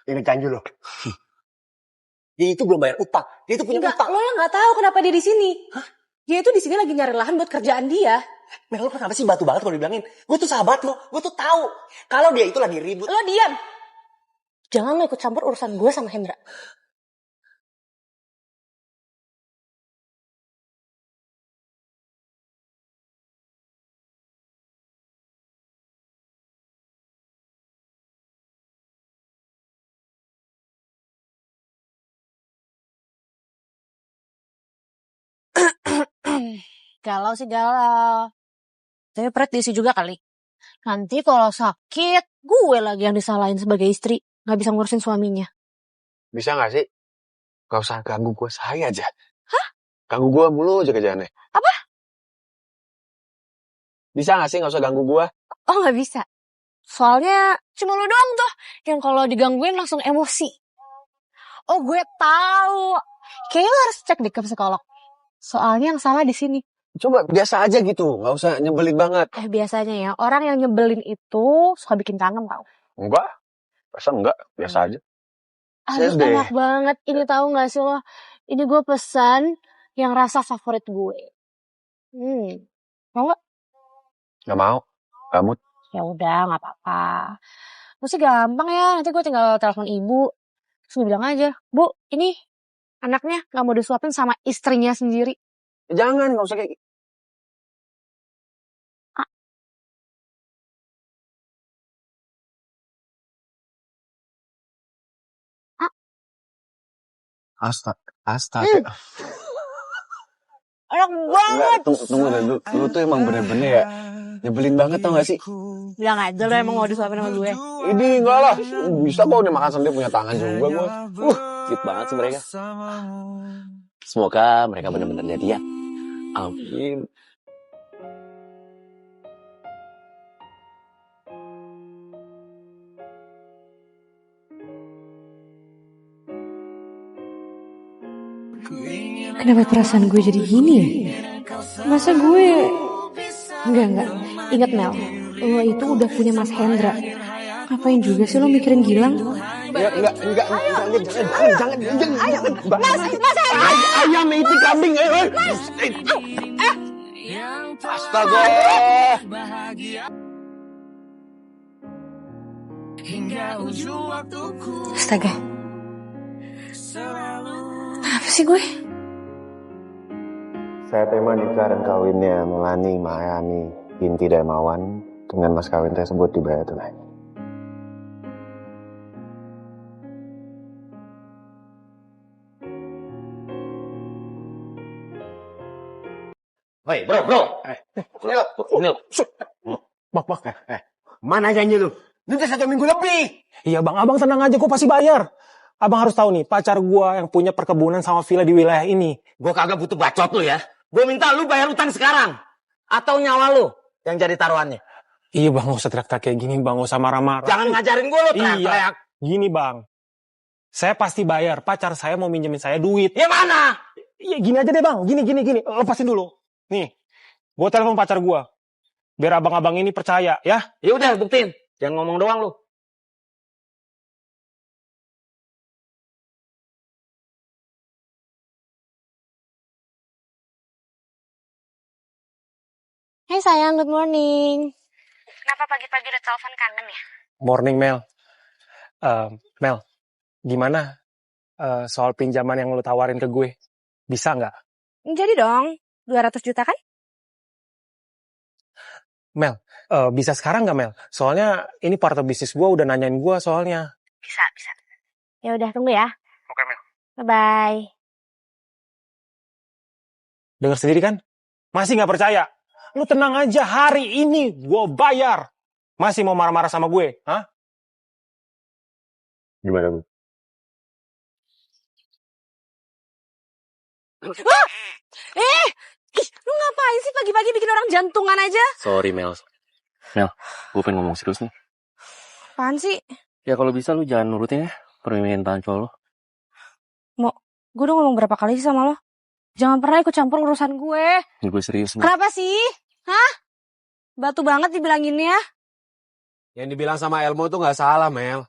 Ini janji lo. Dia itu belum bayar utang. Dia itu punya utang. Lo yang gak tahu kenapa dia di sini. Hah? Dia itu di sini lagi nyari lahan buat kerjaan dia. Mel, lo kenapa sih batu banget kalau dibilangin? Gue tuh sahabat lo. Gue tuh tahu kalau dia itu lagi ribut. Lo diam. Jangan lo ikut campur urusan gue sama Hendra. Galau sih galau. Tapi Pret diisi juga kali. Nanti kalau sakit, gue lagi yang disalahin sebagai istri. Gak bisa ngurusin suaminya. Bisa gak sih? Gak usah ganggu gue, saya aja. Hah? Ganggu gue mulu aja kerjaannya. Apa? Bisa gak sih gak usah ganggu gue? Oh gak bisa. Soalnya cuma lu doang tuh yang kalau digangguin langsung emosi. Oh gue tahu. Kayaknya lo harus cek deh ke psikolog. Soalnya yang salah di sini. Coba biasa aja gitu, gak usah nyebelin banget. Biasanya ya, orang yang nyebelin itu suka bikin kangen tau. Enggak, masa enggak, biasa aja. Aduh enak banget, ini tahu gak sih lo? Ini gue pesan yang rasa favorit gue. Mau gak? Gak mau, gak mood. Ya udah, gak apa-apa. Masih gampang ya, nanti gue tinggal telepon ibu. Terus gue bilang aja, Bu, ini anaknya gak mau disuapin sama istrinya sendiri. Jangan, gak usah kayak gitu. Astaga. Enak banget. Tunggu, lu tuh emang bener-bener ya nyebelin banget tau gak sih? Bilang aja lo emang mau disuapin sama gue. Ini enggak lah, bisa kok udah makan sendiri punya tangan juga gue. Sweet banget sih mereka. Semoga mereka benar-benar jadian. Amin. Kenapa perasaan gue jadi gini ya? Masa gue... Enggak. Ingat Mel, lo itu udah punya Mas Hendra. Ngapain juga sih lo mikirin Gilang? Enggak, jangan. Mas Hendra! Ayam itu kambing, Astaga! Astaga. Apa sih gue? Saya terima nikah dan kawinnya Melani Mahayani binti Darmawan dengan mas kawin tersebut dibayar tunai. Hei, bro. Bak. Mana janji lu? Ini udah 1 minggu lebih. Iya bang, abang tenang aja, gue pasti bayar. Abang harus tahu nih, pacar gue yang punya perkebunan sama villa di wilayah ini. Gue kagak butuh bacot lu ya. Gue minta lu bayar utang sekarang. Atau nyawa lu yang jadi taruhannya. Iya bang, gak usah teriak-teriak kayak gini bang, gak usah marah-marah. Jangan ngajarin gue lu teriak-teriak. Iya, gini bang. Saya pasti bayar, pacar saya mau minjemin saya duit. Ya mana? Iya gini aja deh bang, gini. Lepasin dulu. Nih, gue telepon pacar gue. Biar abang-abang ini percaya ya. Ya udah buktiin, jangan ngomong doang lu. Hai sayang, good morning. Kenapa pagi-pagi udah telepon kangen ya? Morning Mel. Mel, gimana soal pinjaman yang lu tawarin ke gue? Bisa nggak? Jadi dong, 200 juta kan? Mel, bisa sekarang nggak Mel? Soalnya ini partner bisnis gue udah nanyain gue soalnya. Bisa. Ya udah tunggu ya. Oke Mel. Bye-bye. Dengar sendiri kan? Masih nggak percaya? Lu tenang aja, hari ini gue bayar. Masih mau marah-marah sama gue? Hah? Gimana Bu? Lu ngapain sih pagi-pagi bikin orang jantungan aja? Sorry Mel, gue pengen ngomong serius nih. Apaan sih? Ya kalau bisa lu jangan nurutin ya permintaan cowok lo. Gue udah ngomong berapa kali sih sama lo? Jangan pernah ikut campur urusan gue. Ya gue serius Mel. Kenapa sih? Hah? Batu banget dibilanginnya. Yang dibilang sama Elmo tuh gak salah, Mel.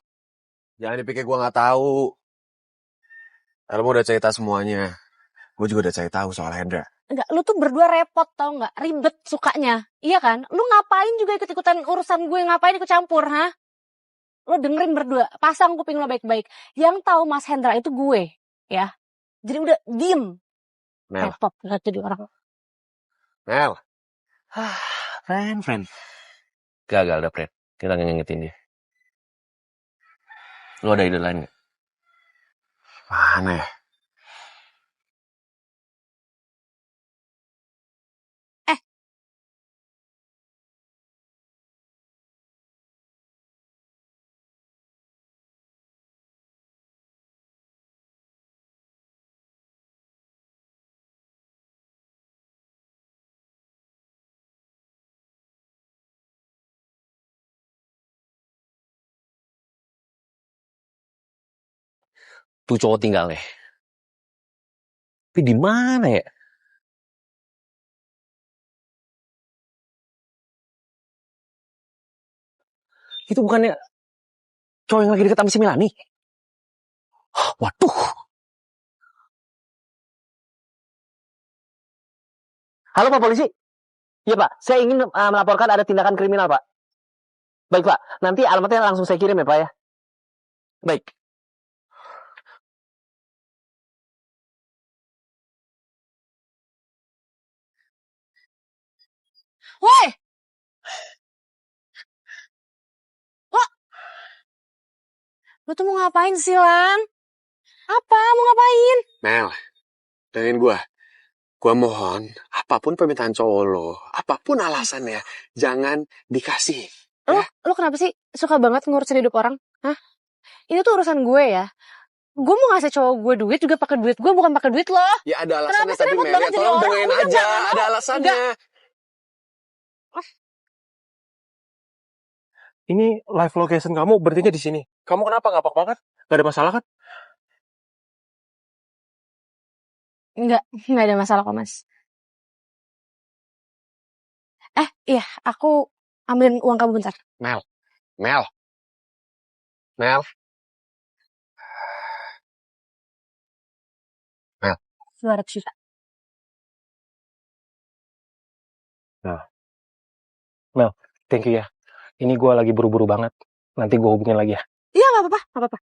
Jangan dipikir gue gak tahu. Elmo udah cerita semuanya. Gue juga udah cari tahu soal Hendra. Enggak, lu tuh berdua repot tau gak? Ribet sukanya. Iya kan? Lu ngapain juga ikut-ikutan urusan gue? Ngapain ikut campur, ha? Lu dengerin berdua. Pasang kuping lo baik-baik. Yang tahu Mas Hendra itu gue. Ya. Jadi udah diem. Mel. Repot. Gak jadi orang. Mel. Friend. Gagal dah, friend. Kita ngingetin dia. Lu ada ide lain gak? Mana ya? tuh cowok tinggalnya. Tapi di mana ya? Itu bukannya cowok yang lagi deket sama si Melani? Waduh. Halo Pak Polisi. Iya Pak, saya ingin melaporkan ada tindakan kriminal Pak. Baik Pak, nanti alamatnya langsung saya kirim ya Pak ya. Baik. Woi! Lo tuh mau ngapain sih, Lan? Apa? Mau ngapain? Mel, dengerin gue. Gue mohon, apapun permintaan cowok lo, apapun alasannya, jangan dikasih. Lo kenapa sih suka banget ngurusin hidup orang? Hah? Ini tuh urusan gue ya. Gue mau ngasih cowok gue duit juga pakai duit gue, bukan pakai duit lo. Ya ada alasannya tapi Mel, ya tolong dengerin aja. Ada alasannya. Ini live location kamu berarti di sini. Kamu kenapa ngapak banget? Gak ada masalah kan? Enggak ada masalah kok, Mas. Iya, aku ambilin uang kamu bentar. Mel. 200 juta. Nah. Mel, thank you ya. Ini gue lagi buru-buru banget. Nanti gue hubungin lagi ya. Iya, gak apa-apa.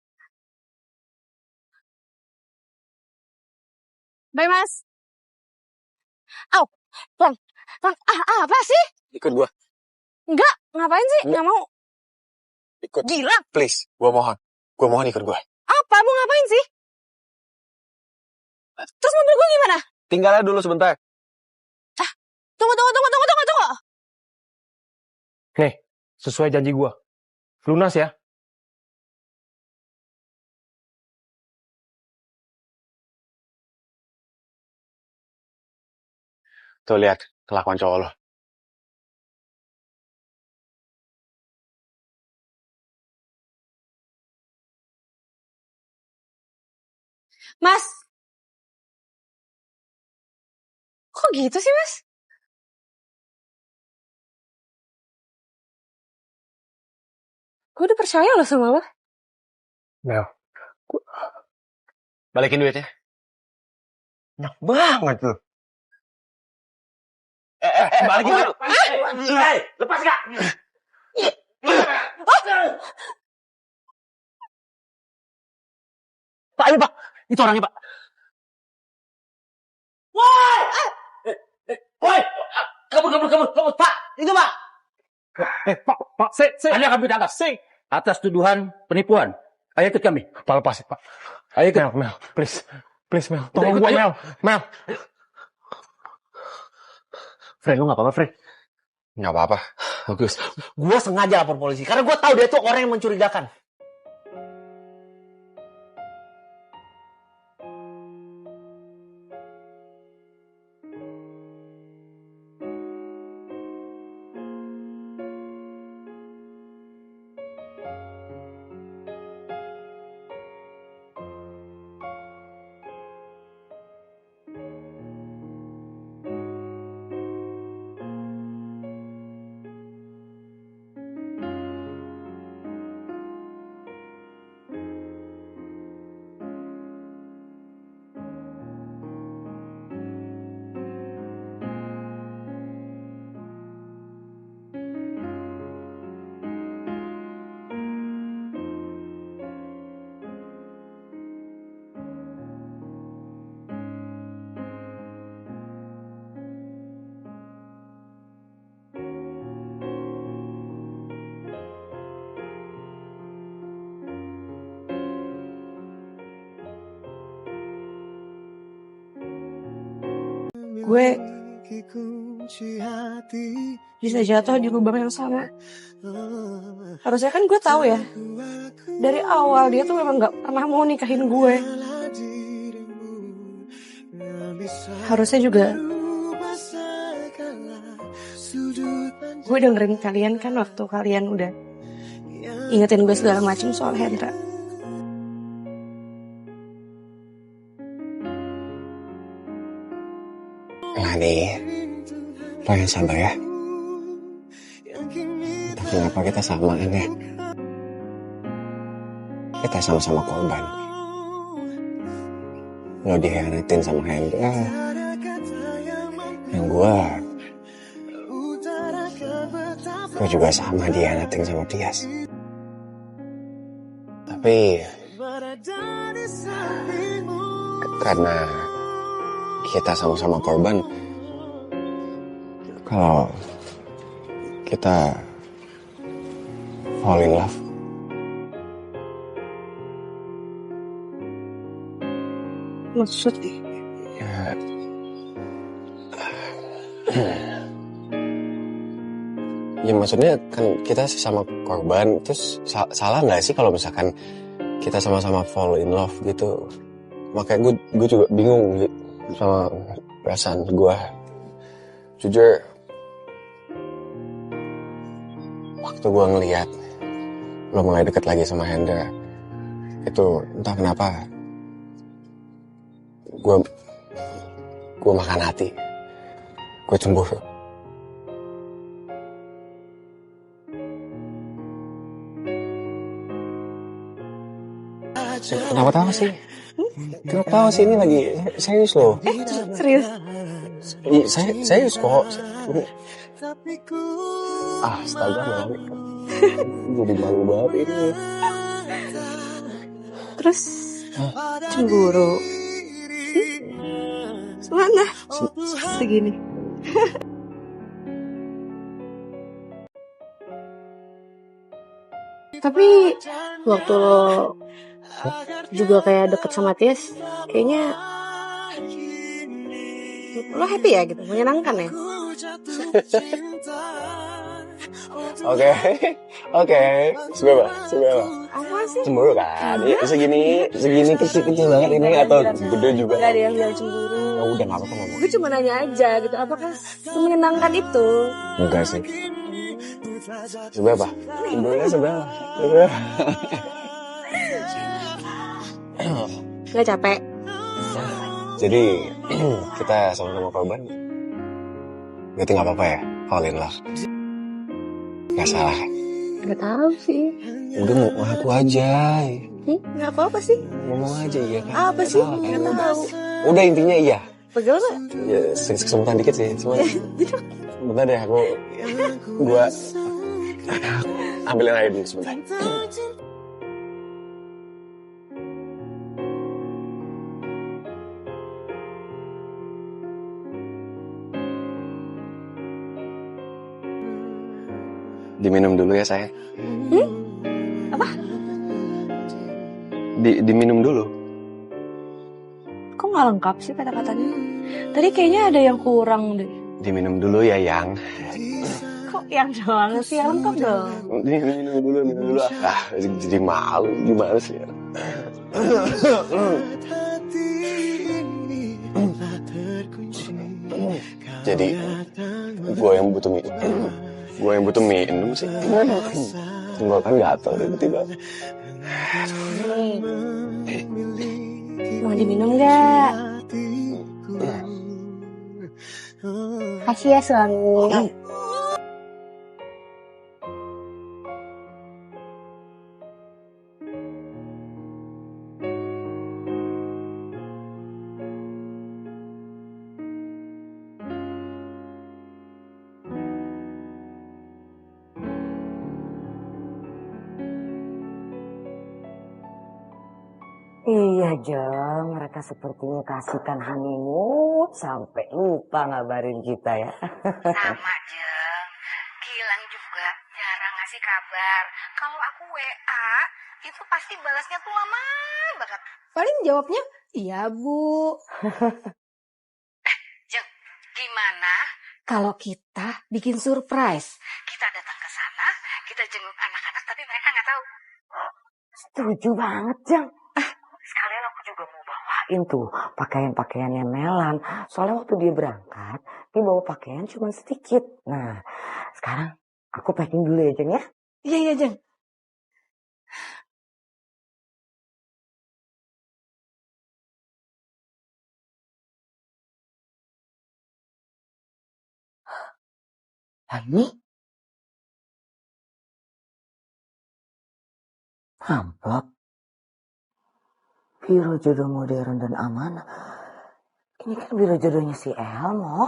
Bye, Mas. Lang. Apa sih? Ikut gue. Enggak, ngapain sih? Enggak mau. Ikut. Gila. Please, gue mohon ikut gue. Apa? Mau ngapain sih? Terus mobil gue gimana? Tinggalnya dulu sebentar. Tunggu. Nih, sesuai janji gue. Lunas ya. Tuh lihat kelakuan cowok lo. Mas. Kok gitu sih, Mas? Gue udah percaya loh sama lo. Mel. Balikin duitnya. Enak banget tuh. Balikin dulu. Lepas gak? Pak, ini Pak. Itu orangnya Pak. Woi! Kabur. Pak, itu Pak. Pak, Anda kami tangkap. Atas tuduhan penipuan. Ayo ikut kami. Pak, lepas Pak. Ayo ikut. Mel, please Mel. Tolong gue Mel. Fred, lu gak apa-apa, Fred? Gak apa-apa. Bagus. Gue sengaja lapor polisi. Karena gue tahu dia tuh orang yang mencurigakan. Gue bisa jatuh di lubang yang sama. Harusnya kan gue tahu ya. Dari awal dia tuh memang gak pernah mau nikahin gue. Harusnya juga gue dengerin kalian kan waktu kalian udah ingetin gue segala macam soal Hendra. nih, lo yang sabar ya. Tapi kenapa kita samaan ya? Kita sama-sama korban. Lo dihianatin sama Hendra. Yang gue juga sama dihianatin sama Tias. Tapi karena kita sama-sama korban, kalau kita fall in love, maksudnya? Ya maksudnya kan kita sesama korban, terus salah nggak sih kalau misalkan kita sama-sama fall in love gitu? Makanya gue juga bingung sama perasaan gue. Jujur, waktu gue ngeliat lo mulai deket lagi sama Hendra, itu entah kenapa gue makan hati, gue cemburu. Kenapa tahu sih? Kenapa tahu sih, ini lagi serius loh? Serius? Serius kok. Astaga, Mami. Jadi malu banget ini. Terus cemburu? Mana? Segini. Tapi waktu lo juga kayak deket sama Tias, kayaknya lo happy ya gitu, menyenangkan ya? Oke. Seberapa? Apa sih? Cemburu kan? Ya, segini kecil banget ini atau gede juga? Gak ada yang bilang cemburu. Oh, udah gak apa-apa ngomong. Gue cuma nanya aja gitu, apakah menyenangkan itu? Enggak sih. Seberapa? Cemburunya seberapa? Gak capek? Jadi kita sama-sama korban. Berarti gak apa-apa ya? Fall in love. Gak salah kan? Gak tahu sih. Udah mau ngaku aja. Gak apa-apa sih. Ngomong aja iya kan? Apa sih? Gak tahu. Udah intinya iya. Pegel gak? Ya kesemutan dikit sih. Cuma bentar deh gue ambilin air dulu sebentar. Diminum dulu ya sayang. Apa? Diminum dulu. Kok gak lengkap sih kata-katanya? Tadi kayaknya ada yang kurang deh. Diminum dulu ya yang. Kok yang doang sih? Yang lengkap dong. Minum dulu. Jadi malu gimana sih ya? Jadi gue yang butuh minum sih. Gue kan gatel tiba-tiba. Mau diminum gak? Kasih ya suami. Iya Jeng, mereka sepertinya kasihkan honeymoon sampai lupa ngabarin kita ya. Sama Jeng, Gilang juga jarang ngasih kabar. Kalau aku WA, itu pasti balasnya tuh lama banget. Paling jawabnya, iya Bu. Jeng, gimana kalau kita bikin surprise? Kita datang ke sana, kita jenguk anak-anak tapi mereka nggak tahu. Setuju banget Jeng. Sekalian aku juga mau bawain tuh pakaian-pakaiannya Melan. Soalnya waktu dia berangkat, dia bawa pakaian cuma sedikit. Nah, sekarang aku packing dulu ya Jeng ya. Iya Jeng. Ini amplop biro jodoh modern dan amanah. Ini kan biro jodohnya si Elmo.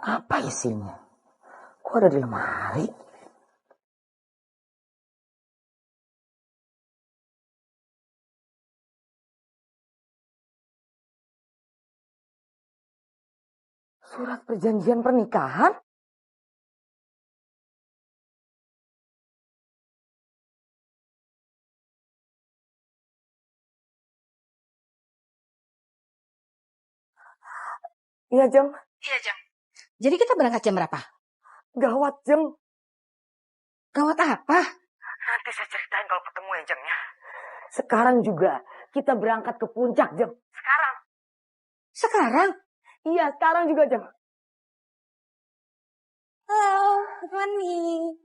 Apa isinya? Kok ada di lemari? Surat perjanjian pernikahan? Iya, Jeng. Iya, Jeng. Jadi kita berangkat jam berapa? Gawat, Jeng. Gawat apa? Nanti saya ceritain kalau ketemu ya, Jeng ya. Sekarang juga kita berangkat ke puncak, Jeng. Sekarang. Sekarang? Iya, sekarang juga, Jeng. Halo, good morning.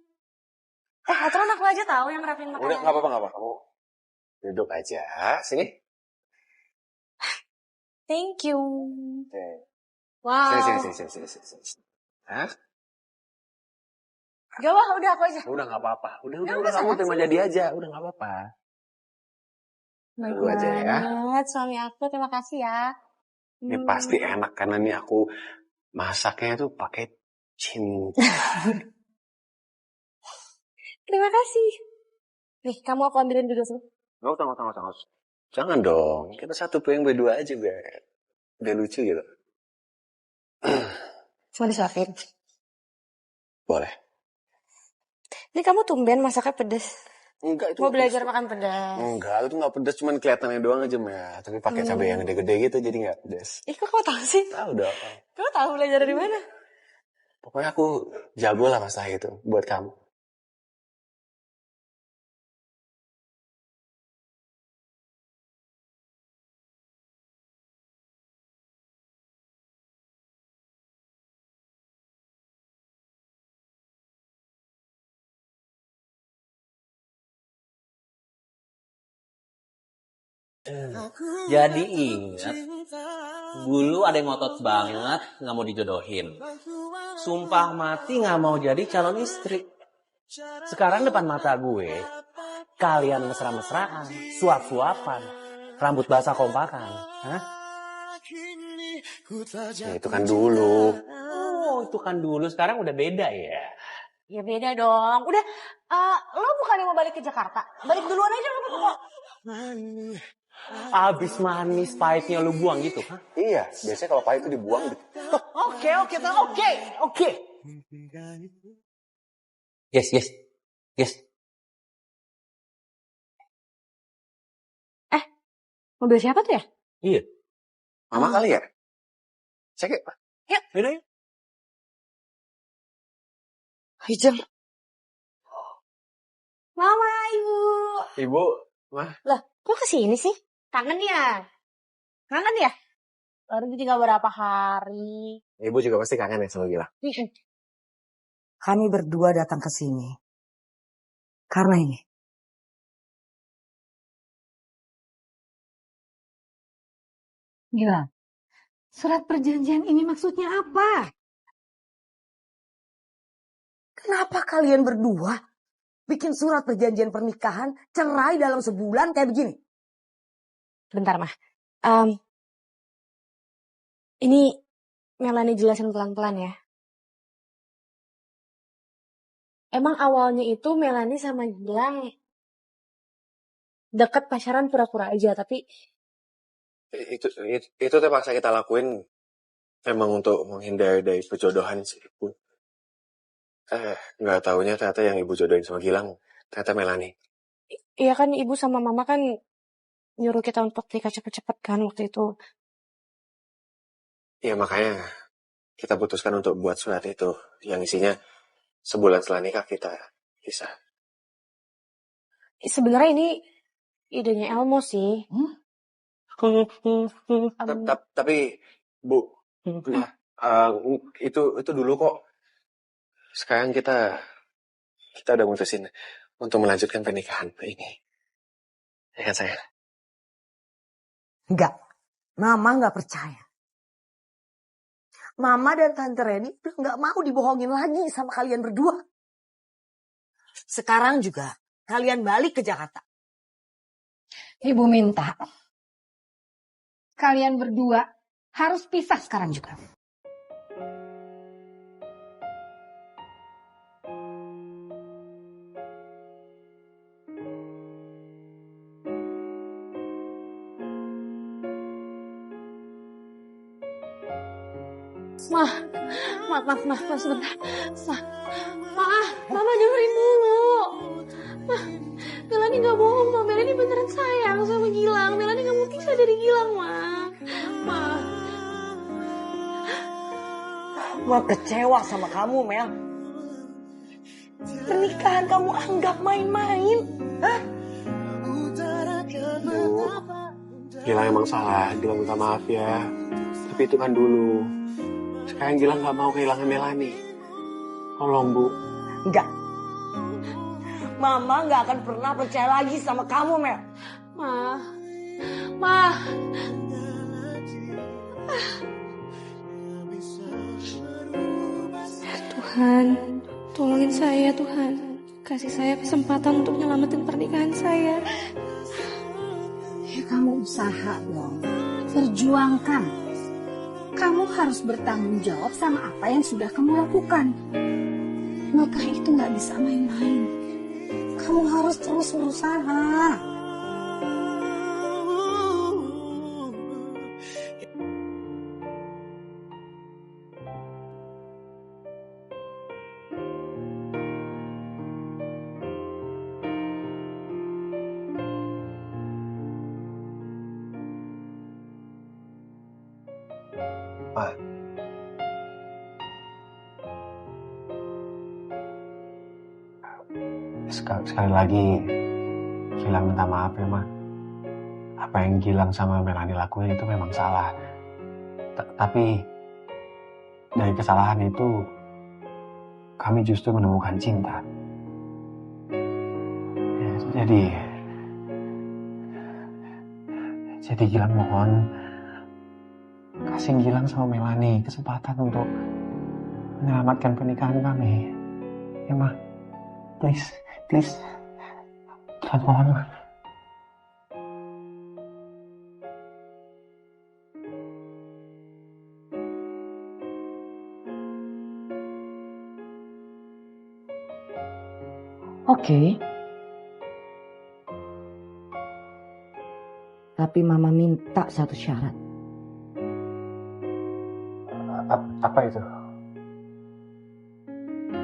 Aturan aku aja tahu yang rapin makanan. Udah, nggak apa-apa, nggak apa-apa. Kamu duduk aja. Sini. Thank you. Wow. Wow. Sini. Hah? Gak wah, udah aku aja. Udah nggak apa-apa. Udah udah, kamu sama terima sih. jadi aja. Udah nggak apa-apa. Baik Dulu aja ya. banget suami aku, terima kasih ya. Ini pasti enak karena nih aku masaknya tuh pakai cinta. Terima kasih. Nih, kamu aku ambilin dulu tuh. Nggak usah. Jangan dong. Kita satu piring berdua aja biar lucu gitu. Cuma disuapin. Boleh. Ini kamu tumben masaknya pedes. Enggak, itu Mau nggak belajar pedes. makan pedas. Enggak, itu nggak pedes, cuman kelihatannya doang aja, Mel. Tapi pakai cabai yang gede-gede gitu, jadi nggak pedes. Ih, kok kamu tahu sih? Tahu dong. Kamu tahu belajar dari mana? Pokoknya aku jago lah masalah itu buat kamu. Jadi ingat, dulu ada yang ngotot banget nggak mau dijodohin. Sumpah mati nggak mau jadi calon istri. Sekarang depan mata gue, kalian mesra-mesraan, suap-suapan, rambut basah kompakan. Hah? Ya, itu kan dulu. Oh, itu kan dulu. Sekarang udah beda ya. Ya beda dong. Udah, lo bukannya mau balik ke Jakarta? Balik duluan aja nggak apa-apa kok. Abis manis pahitnya lu buang gitu, hah? Iya, biasanya kalau pahit itu dibuang. Oke. Yes. Mobil siapa tuh ya? Iya. Mama kali ya? Cek ya? Yuk. Yaudah. Hai, Jeng. Mama, Ibu. Ibu, Mah. Lah, kok kesini sih? Kangen ya? Baru tinggal berapa hari. Ibu juga pasti kangen ya sama Gilang. Kami berdua datang ke sini karena ini. Gila. Surat perjanjian ini maksudnya apa? Kenapa kalian berdua bikin surat perjanjian pernikahan cerai dalam sebulan kayak begini? Bentar, Mah. Ini Melanie jelasin pelan-pelan ya. Emang awalnya itu Melanie sama Gilang deket pacaran pura-pura aja, tapi Itu terpaksa kita lakuin emang untuk menghindari dari perjodohan sih, Bu. Nggak taunya ternyata yang ibu jodohin sama Gilang ternyata Melanie. iya kan ibu sama mama kan nyuruh kita untuk nikah cepet-cepet kan waktu itu. Ya makanya kita putuskan untuk buat surat itu yang isinya sebulan setelah nikah kita pisah. Sebenarnya ini idenya Elmo sih. Tapi Bu, itu dulu kok. Sekarang kita udah mutusin untuk melanjutkan pernikahan ini. Ya kan sayang? Enggak. Mama enggak percaya. Mama dan Tante Reni udah gak mau dibohongin lagi sama kalian berdua. Sekarang juga kalian balik ke Jakarta. Ibu minta kalian berdua harus pisah sekarang juga. Maaf, sebentar. Mama dengerin dulu. Melani gak bohong, Ma. Melani beneran sayang sama Gilang. Melani gak mau pisah dari Gilang, Ma. Gua kecewa sama kamu, Mel. Pernikahan kamu anggap main-main. Hah? Bu, Gilang emang salah. Gilang minta maaf ya. Tapi itu kan dulu. Sekarang Gilang gak mau kehilangan Melani. Tolong, Bu. Enggak. Mama gak akan pernah percaya lagi sama kamu, Mel. Ma. Tuhan, tolongin saya, Tuhan. Kasih saya kesempatan untuk nyelamatin pernikahan saya. Ya kamu usaha dong. Perjuangkan. Kamu harus bertanggung jawab sama apa yang sudah kamu lakukan. Nikah itu gak bisa main-main. Kamu harus terus berusaha. Ma. Sekali lagi Gilang minta maaf ya, Ma. Apa yang Gilang sama Melani lakuin itu memang salah. Tapi dari kesalahan itu kami justru menemukan cinta. Ya, jadi Gilang mohon kasih Gilang sama Melani kesempatan untuk menyelamatkan pernikahan kami. Ya, Ma. Please. Gilang mohon, Ma. Oke. Tapi Mama minta satu syarat. Apa itu?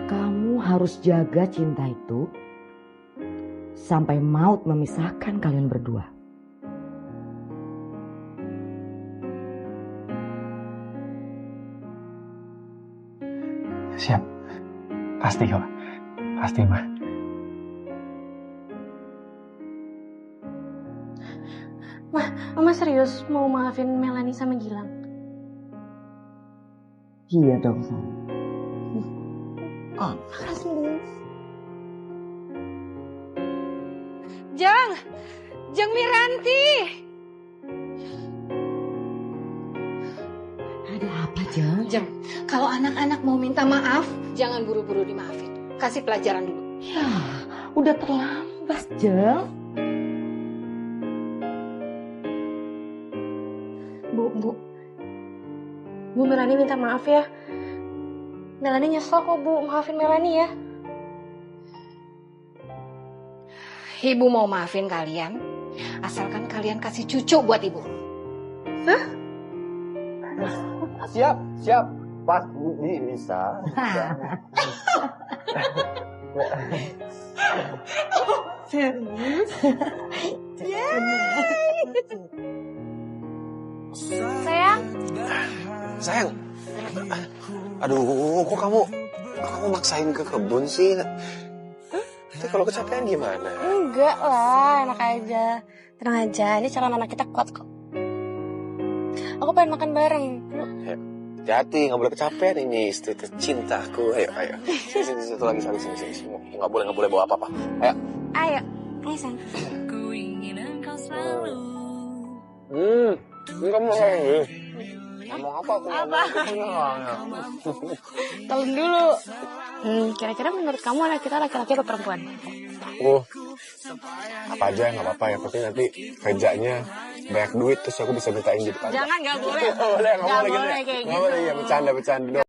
Kamu harus jaga cinta itu sampai maut memisahkan kalian berdua. Siap. Pasti kok. Pasti, Ma. Mama serius mau maafin Melani sama Gilang? Iya dong, sayang. Makasih, Bu. Jang Miranti. Ada apa, Jang? Kalau anak-anak mau minta maaf, jangan buru-buru dimaafin. Kasih pelajaran dulu. Ya, udah terlambat, Jang. Bu Melani minta maaf ya. Melani nyesel kok, Bu. Maafin Melani ya. Ibu mau maafin kalian, asalkan kalian kasih cucu buat ibu. Hah? Siap. Pas bisa. Serius? Sayang. Aduh, kok kamu maksain ke kebun sih? Nanti kalau kecapean gimana? Enggak lah, enak aja. Tenang aja, ini calon anak kita kuat kok. Aku pengen makan bareng. Hati, nggak boleh kecapean ini istri tercintaku. Ayo. Sini, satu lagi, sini. Nggak boleh bawa apa-apa. Ayo, sayang. Ini kamu sayang. Ngomong apa aku? Tolong dulu. Kira-kira menurut kamu anak kita laki-laki atau perempuan? Apa aja nggak apa-apa ya, tapi nanti kerjanya banyak duit terus aku bisa mintain jadi pajak. Jangan, nggak boleh. Nggak boleh Nggak boleh kayak Nggak boleh, gitu. ya bercanda.